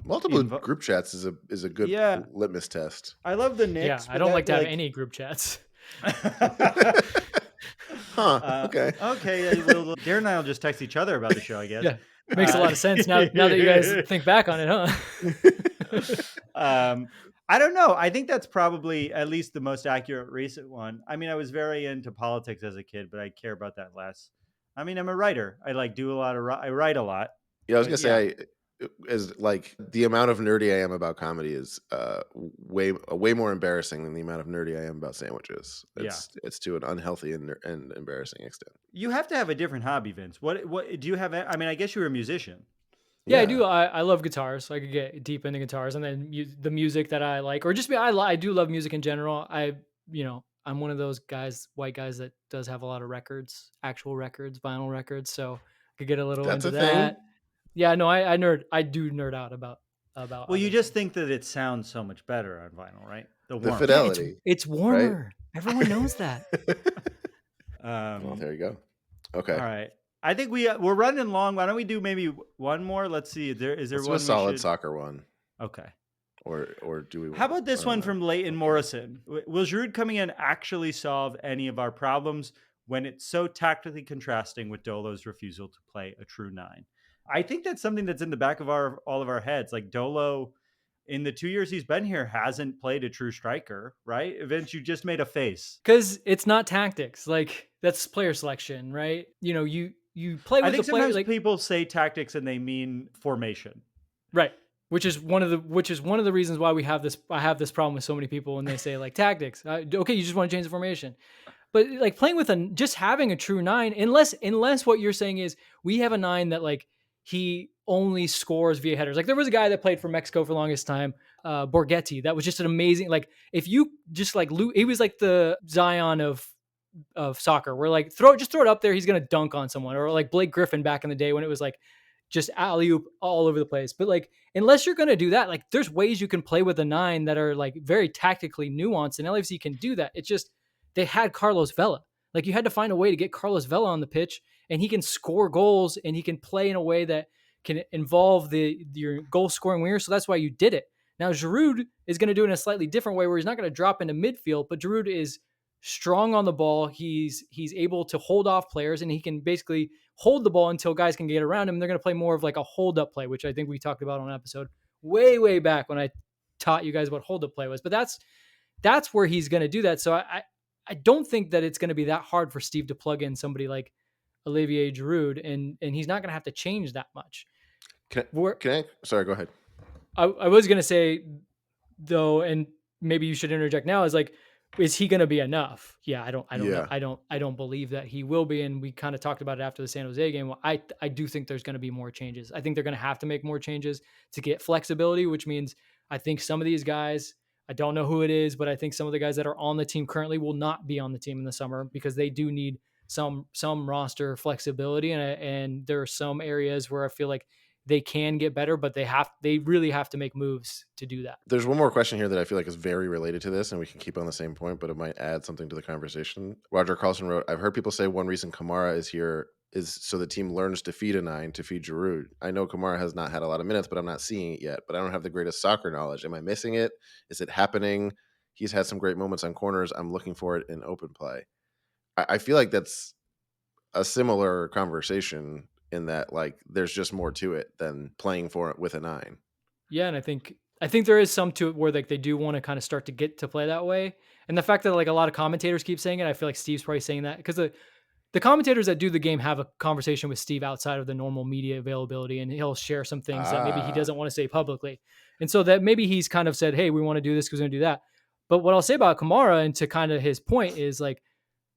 multiple group chats is a good litmus test. I love the Knicks. Yeah, I don't like to have any group chats. Okay. Okay. Darren and I will just text each other about the show, I guess. Yeah, makes a lot of sense now that you guys think back on it, huh? I don't know. I think that's probably at least the most accurate recent one. I mean, I was very into politics as a kid, but I care about that less. I mean, I'm a writer. I I write a lot. Yeah, I was gonna say, as like the amount of nerdy I am about comedy is way more embarrassing than the amount of nerdy I am about sandwiches. It's to an unhealthy and embarrassing extent. You have to have a different hobby, Vince. What do you have? I mean, I guess you were a musician. Yeah, I do. I love guitars. So I could get deep into guitars, and then the music that I like, or just I do love music in general. I'm one of those white guys that does have a lot of records, actual records, vinyl records. So I could get a little into that. Thing? Yeah, no, I do nerd out about. Well, you just think that it sounds so much better on vinyl, right? The fidelity. It's warmer. Right? Everyone knows that. Well, there you go. Okay. All right. I think we're running long. Why don't we do maybe one more? Let's see. Is there Let's one? A solid soccer one. Okay. Or do we? How about this one from Leighton Morrison? Will Giroud coming in actually solve any of our problems when it's so tactically contrasting with Dolo's refusal to play a true 9? I think that's something that's in the back of all of our heads. Like Dolo, in the 2 years he's been here, hasn't played a true striker, right? Vince, you just made a face. Because it's not tactics. Like that's player selection, right? You play with I think the player. Sometimes people say tactics and they mean formation, right? Which is one of the reasons why I have this problem with so many people when they say like tactics. Okay, you just want to change the formation, but like playing with just having a true 9, unless what you're saying is we have a 9 that like he only scores via headers. Like there was a guy that played for Mexico for the longest time, Borghetti. That was just an amazing. Like if you just like he was like the Zion of soccer, where like throw it up there, he's gonna dunk on someone, or like Blake Griffin back in the day when it was like just alley-oop all over the place. But like unless you're gonna do that, like there's ways you can play with a 9 that are like very tactically nuanced, and LAFC can do that. It's just they had Carlos Vela. Like you had to find a way to get Carlos Vela on the pitch, and he can score goals and he can play in a way that can involve your goal scoring winger. So that's why you did it. Now Giroud is going to do it in a slightly different way, where he's not going to drop into midfield, but Giroud is strong on the ball. He's able to hold off players, and he can basically hold the ball until guys can get around him. They're going to play more of like a hold up play, which I think we talked about on an episode way back when I taught you guys what hold up play was. But that's where he's going to do that. So I don't think that it's going to be that hard for Steve to plug in somebody like Olivier Giroud, and he's not going to have to change that much. Sorry, go ahead. I was going to say though, and maybe you should interject now, is like, is he going to be enough? Yeah, I don't know. I don't believe that he will be. And we kind of talked about it after the San Jose game. Well, I do think there's going to be more changes. I think they're going to have to make more changes to get flexibility, which means I think some of these guys, I don't know who it is, but I think some of the guys that are on the team currently will not be on the team in the summer because they do need some roster flexibility. And there are some areas where I feel like they can get better, but they really have to make moves to do that. There's one more question here that I feel like is very related to this, and we can keep on the same point, but it might add something to the conversation. Roger Carlson wrote, I've heard people say one reason Kamara is here is so the team learns to feed a 9 to feed Giroud. I know Kamara has not had a lot of minutes, but I'm not seeing it yet. But I don't have the greatest soccer knowledge. Am I missing it? Is it happening? He's had some great moments on corners. I'm looking for it in open play. I feel like that's a similar conversation in that, like, there's just more to it than playing for it with a 9. Yeah, and I think there is some to it where like they do want to kind of start to get to play that way. And the fact that like a lot of commentators keep saying it, I feel like Steve's probably saying that because the commentators that do the game have a conversation with Steve outside of the normal media availability, and he'll share some things that maybe he doesn't want to say publicly. And so that maybe he's kind of said, hey, we want to do this because we're going to do that. But what I'll say about Kamara, and to kind of his point, is like,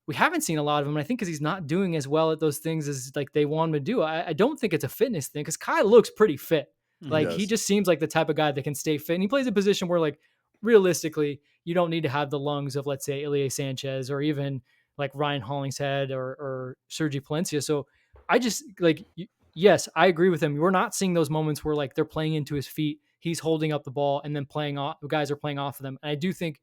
we haven't seen a lot of him. And I think because he's not doing as well at those things as like they want him to do. I don't think it's a fitness thing because Kai looks pretty fit. Like he just seems like the type of guy that can stay fit. And he plays a position where like realistically, you don't need to have the lungs of, let's say, Ilie Sanchez or even like Ryan Hollingshead or Sergi Palencia. So I just like, yes, I agree with him. We're not seeing those moments where like they're playing into his feet. He's holding up the ball and then guys are playing off of them. And I do think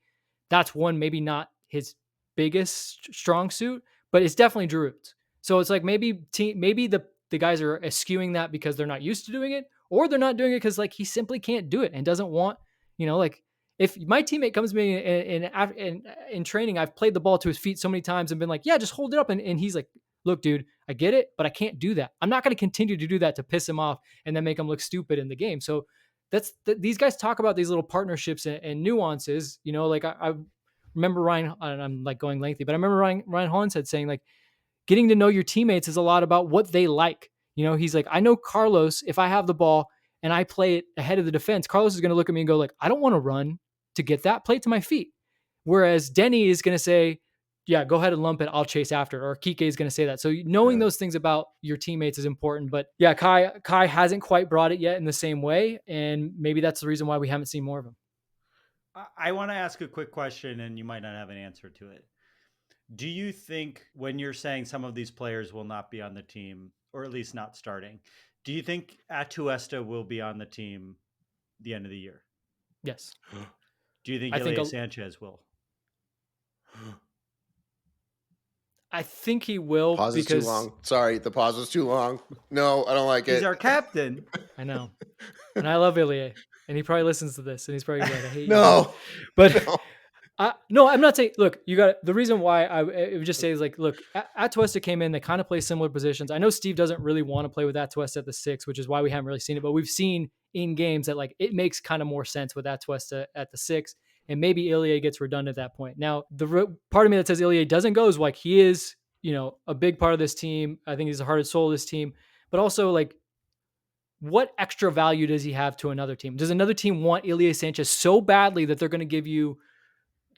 that's one, maybe not his biggest strong suit, but it's definitely Giroud's. So it's like maybe the guys are eschewing that because they're not used to doing it, or they're not doing it because like he simply can't do it and doesn't want, like if my teammate comes to me in training, I've played the ball to his feet so many times and been like, yeah, just hold it up. And he's like, look, dude, I get it, but I can't do that. I'm not going to continue to do that to piss him off and then make him look stupid in the game. So these guys talk about these little partnerships and nuances, like I remember Ryan, I'm like going lengthy, but I remember Ryan Hollingshead saying like getting to know your teammates is a lot about what they like. He's like, I know Carlos, if I have the ball and I play it ahead of the defense, Carlos is going to look at me and go like, I don't want to run to get that, play it to my feet. Whereas Denny is going to say, yeah, go ahead and lump it. I'll chase after it. Or Kike is going to say that. So knowing those things about your teammates is important. But yeah, Kai hasn't quite brought it yet in the same way. And maybe that's the reason why we haven't seen more of him. I want to ask a quick question, and you might not have an answer to it. Do you think when you're saying some of these players will not be on the team, or at least not starting, do you think Atuesta will be on the team the end of the year? Yes. Do you think Ilie Sanchez will? I think he will. Pause is too long. Sorry, the pause was too long. No, I don't like it. He's our captain. I know. And I love Ilie. And he probably listens to this, and he's probably like, I hate no. you. But no, I'm not saying, look, the reason why I would just say is like, look, Atuesta came in, they kind of play similar positions. I know Steve doesn't really want to play with Atuesta at the 6, which is why we haven't really seen it, but we've seen in games that like, it makes kind of more sense with Atuesta at the 6, and maybe Ilie gets redundant at that point. Now, the part of me that says Ilie doesn't go is like, he is, a big part of this team. I think he's the heart and soul of this team, but also like, what extra value does he have to another team? Does another team want Ilie Sanchez so badly that they're going to give you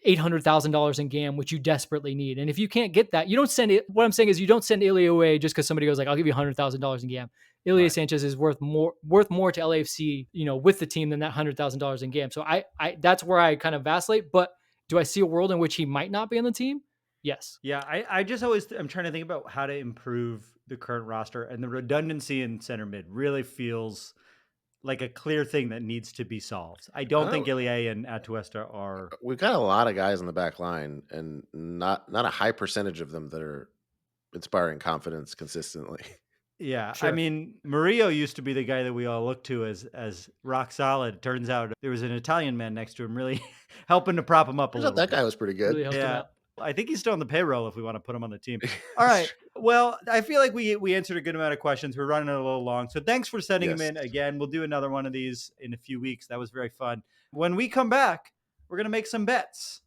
$800,000 in GAM, which you desperately need? And if you can't get that, you don't send it. What I'm saying is you don't send Ilie away just because somebody goes like, I'll give you $100,000 in GAM. Ilie Sanchez is worth more to LAFC, with the team than that $100,000 in GAM. So I that's where I kind of vacillate, but do I see a world in which he might not be on the team? Yes. Yeah. I just I'm trying to think about how to improve the current roster, and the redundancy in center mid really feels like a clear thing that needs to be solved. I don't think Ilie and Atuesta are. We've got a lot of guys on the back line, and not a high percentage of them that are inspiring confidence consistently. Yeah, sure. I mean, Murillo used to be the guy that we all looked to as rock solid. Turns out there was an Italian man next to him, really helping to prop him up a little. That guy was pretty good. Really helped him out. I think he's still on the payroll if we want to put him on the team. All right. Well, I feel like we answered a good amount of questions. We're running a little long. So thanks for sending them in again. We'll do another one of these in a few weeks. That was very fun. When we come back, we're going to make some bets.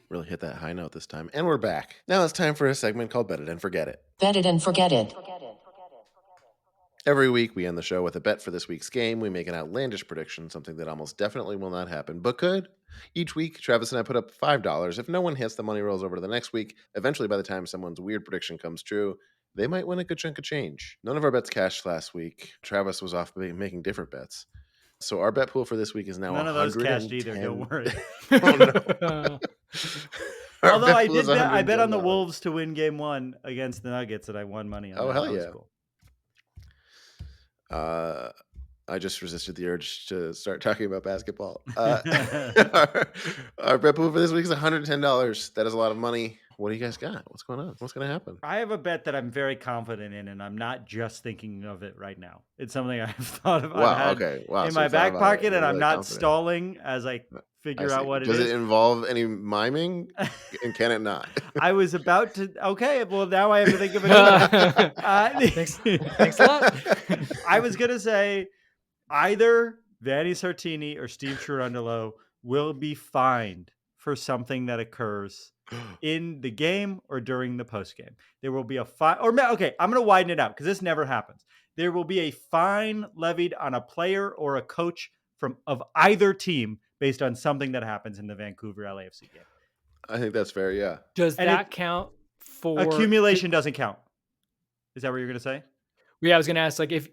Really hit that high note this time. And we're back. Now it's time for a segment called Bet It and Forget It. Bet it and forget it. Every week, we end the show with a bet for this week's game. We make an outlandish prediction, something that almost definitely will not happen, but could. Each week, Travis and I put up $5. If no one hits, the money rolls over to the next week. Eventually, by the time someone's weird prediction comes true, they might win a good chunk of change. None of our bets cashed last week. Travis was off making different bets. So our bet pool for this week is now none of those cashed either. Don't worry. Oh, no. Although I bet on the Wolves to win game 1 against the Nuggets, and I won money on that. Oh, hell that yeah. Cool. I just resisted the urge to start talking about basketball. Our bet pool for this week is $110. That is a lot of money. What do you guys got? What's going on? What's going to happen? I have a bet that I'm very confident in, and I'm not just thinking of it right now. It's something I've thought of. Wow, in my back pocket, and I'm not stalling as I figure out what it is. Does it involve any miming? And can it not? I was about to. Okay, well, now I have to think of it. Thanks a lot. I was going to say either Vanni Sartini or Steve Cherundolo will be fined for something that occurs in the game or during the post game. There will be a fine, I'm going to widen it out because this never happens. There will be a fine levied on a player or a coach of either team based on something that happens in the Vancouver LAFC game. I think that's fair. Yeah. Does that count for accumulation? Doesn't count. Is that what you're going to say? Yeah, I was going to ask. Like, if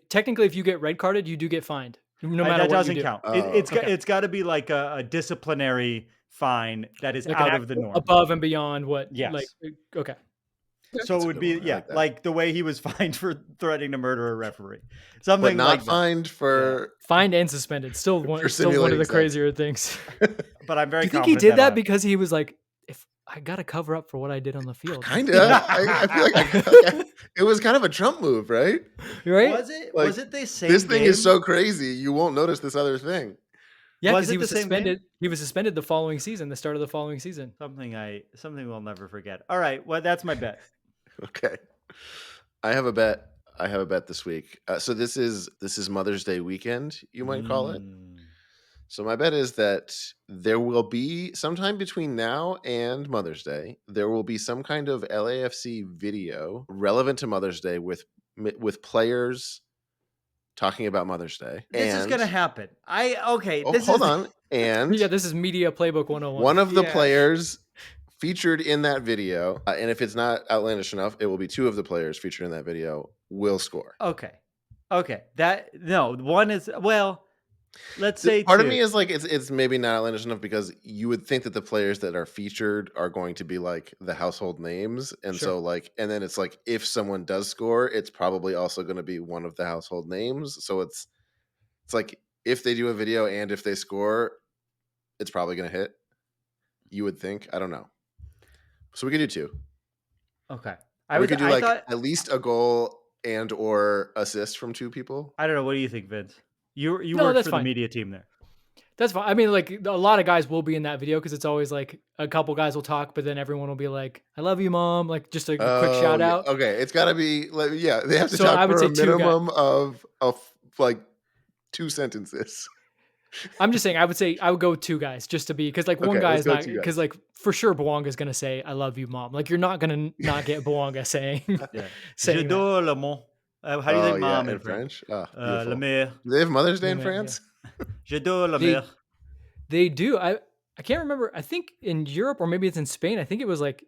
you get red carded, you do get fined. No matter that what doesn't you do. count. It's got to be like a disciplinary fine that is like out of the norm, above and beyond what. Yes. Like, okay. So it would be like the way he was fined for threatening to murder a referee. Something, but not like fined for fined and suspended. Still one of the crazier things. But I'm very. Do you think he did that because he was like, if I got to cover up for what I did on the field? Kind of. I feel like it was kind of a Trump move, right? Right? Was it? Like, was it the same? This thing is so crazy, you won't notice this other thing. Yeah, because he was suspended. He was suspended the following season, the start of the following season. Something we'll never forget. All right, well, that's my bet. Okay, I have a bet this week. So this is Mother's Day weekend, you might call it. So my bet is that there will be sometime between now and Mother's Day, there will be some kind of LAFC video relevant to Mother's Day with players talking about Mother's Day. This is going to happen. Hold on. And yeah, this is Media Playbook 101. One of the players featured in that video, and if it's not outlandish enough, it will be two of the players featured in that video will score. Okay. One is, let's say part two. of me is like it's maybe not outlandish enough because you would think that the players that are featured are going to be like the household names, and Sure. so like, and then it's like if someone does score, it's probably also going to be one of the household names. So it's like if they do a video and if they score, it's probably going to hit. You would think. I don't know. So we could do two. Okay. We could do at least a goal and or assist from two people. I don't know. What do you think, Vince? You work for the media team there. That's fine. I mean, like a lot of guys will be in that video because it's always like a couple guys will talk, but then everyone will be like, "I love you, Mom." Like just a quick shout out. Okay, it's got to be. Yeah, they have to talk for a minimum of like 2 sentences. I'm just saying. I would go with 2 guys just to be because like one guy is not because like for sure Bouanga is gonna say, "I love you, Mom." Like you're not gonna not get Bouanga saying. saying Je mom. How do you say mom in French? La mère. Do they have Mother's Day in France? Yeah. J'adore la mère. They do. I can't remember. I think in Europe or maybe it's in Spain. I think it was like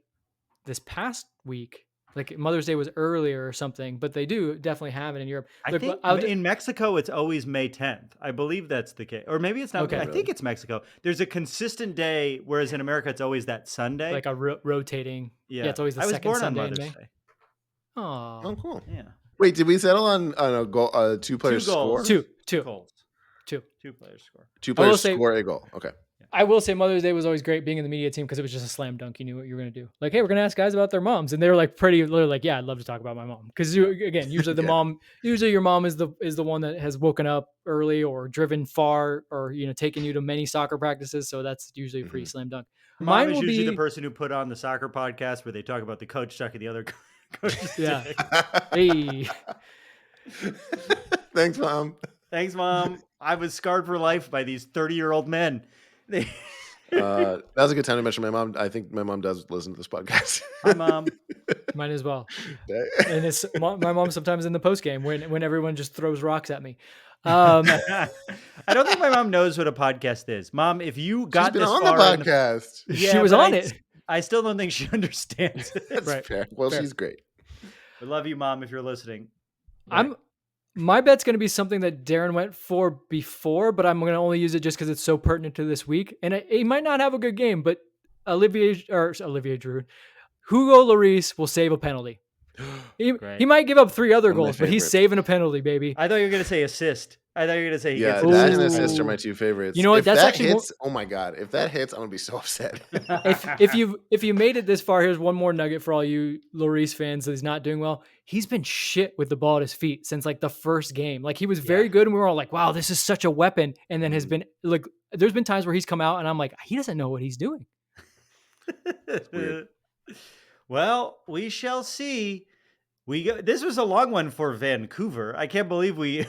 this past week. Like Mother's Day was earlier or something, but they do definitely have it in Europe. I think in Mexico it's always May 10th. I believe that's the case. Or maybe it's not. Okay, I think it's Mexico. There's a consistent day, whereas in America it's always that Sunday. Like a rotating. Yeah, it's always the second Sunday in May. Oh, cool. Yeah. Wait, did we settle on a goal? 2 players score? Two goals. Two players score. 2 players score a goal. Okay. Yeah. I will say Mother's Day was always great being in the media team because it was just a slam dunk. You knew what you were going to do. Like, hey, we're going to ask guys about their moms. And they were like literally like, yeah, I'd love to talk about my mom. Because again, usually usually your mom is the one that has woken up early or driven far or, taken you to many soccer practices. So that's usually a pretty slam dunk. Mine is usually the person who put on the soccer podcast where they talk about the coach sucking the other coach's dick. Hey. Thanks, Mom. Thanks, Mom. I was scarred for life by these 30-year-old men. That was a good time to mention my mom. I think my mom does listen to this podcast. Hi, Mom. Mine as well. And it's my mom sometimes in the post game when everyone just throws rocks at me. I don't think my mom knows what a podcast is. Mom, if you got She's been this on far the podcast, she was on it. I still don't think she understands it. That's right. fair. Well, fair. She's great. We love you, Mom, if you're listening. My bet's going to be something that Darren went for before, but I'm going to only use it just because it's so pertinent to this week. And he might not have a good game, but Olivier Giroud, Hugo Lloris will save a penalty. He might give up 3 other goals, but he's saving a penalty, baby. I thought you were going to say assist. I thought you were going to say he gets that and assist are my 2 favorites. You know what? If that's that actually hits. Oh my god! If that hits, I'm gonna be so upset. if you made it this far, here's one more nugget for all you Lloris fans that he's not doing well. He's been shit with the ball at his feet since like the first game. Like he was very good, and we were all like, "Wow, this is such a weapon." And then has been like, there's been times where he's come out, and I'm like, he doesn't know what he's doing. It's weird. Well, we shall see. This was a long one for Vancouver. I can't believe we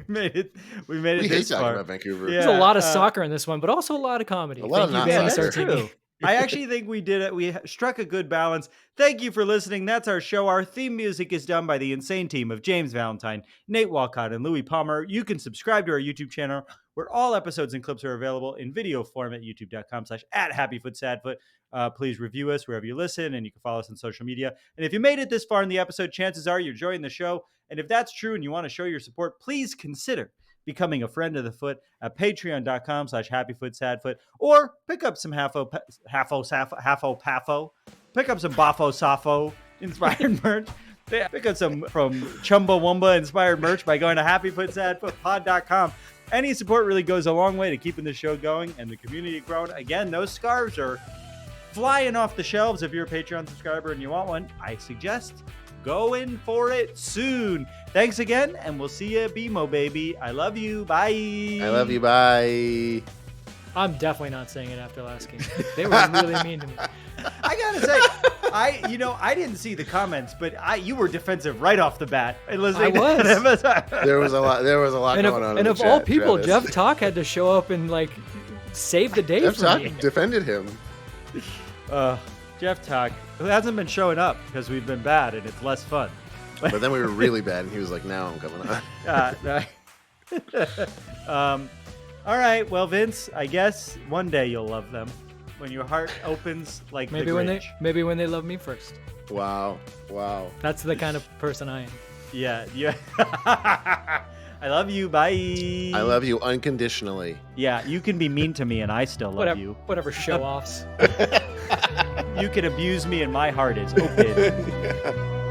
made it. We hate this talking far. about Vancouver. There's a lot of soccer in this one, but also a lot of comedy. A lot of Thank you, not Vanni soccer. Sartini. I actually think we did it. We struck a good balance. Thank you for listening. That's our show. Our theme music is done by the insane team of James Valentine, Nate Walcott, and Louis Palmer. You can subscribe to our YouTube channel where all episodes and clips are available in video form at youtube.com/@happyfootsadfoot. Please review us wherever you listen, and you can follow us on social media. And if you made it this far in the episode, chances are you're enjoying the show. And if that's true and you want to show your support, please consider becoming a friend of the foot at patreon.com/happyfootsadfoot, or pick up some Pafo, pick up some Bafo Safo inspired merch. Pick up some from Chumbawamba inspired merch by going to happyfootsadfootpod.com. Any support really goes a long way to keeping the show going and the community growing. Again, those scarves are flying off the shelves. If you're a Patreon subscriber and you want one, I suggest go in for it soon. Thanks again, and we'll see you, BMO baby. I love you. Bye. I love you. Bye. I'm definitely not saying it after last game. They were really mean to me. I gotta say, I didn't see the comments, but you were defensive right off the bat. I was. There was a lot going on. And in of the all chat, people, Travis. Jeff Talk had to show up and like save the day Jeff for Talk me. defended him. Jeff Talk, who hasn't been showing up because we've been bad and it's less fun. But then we were really bad, and he was like, "Now I'm coming on." All right. Well, Vince, I guess one day you'll love them when your heart opens like maybe the Grinch. maybe when they love me first. Wow. That's the kind of person I am. Yeah. I love you. Bye. I love you unconditionally. Yeah, you can be mean to me and I still love you. Whatever show offs. You can abuse me and my heart is open.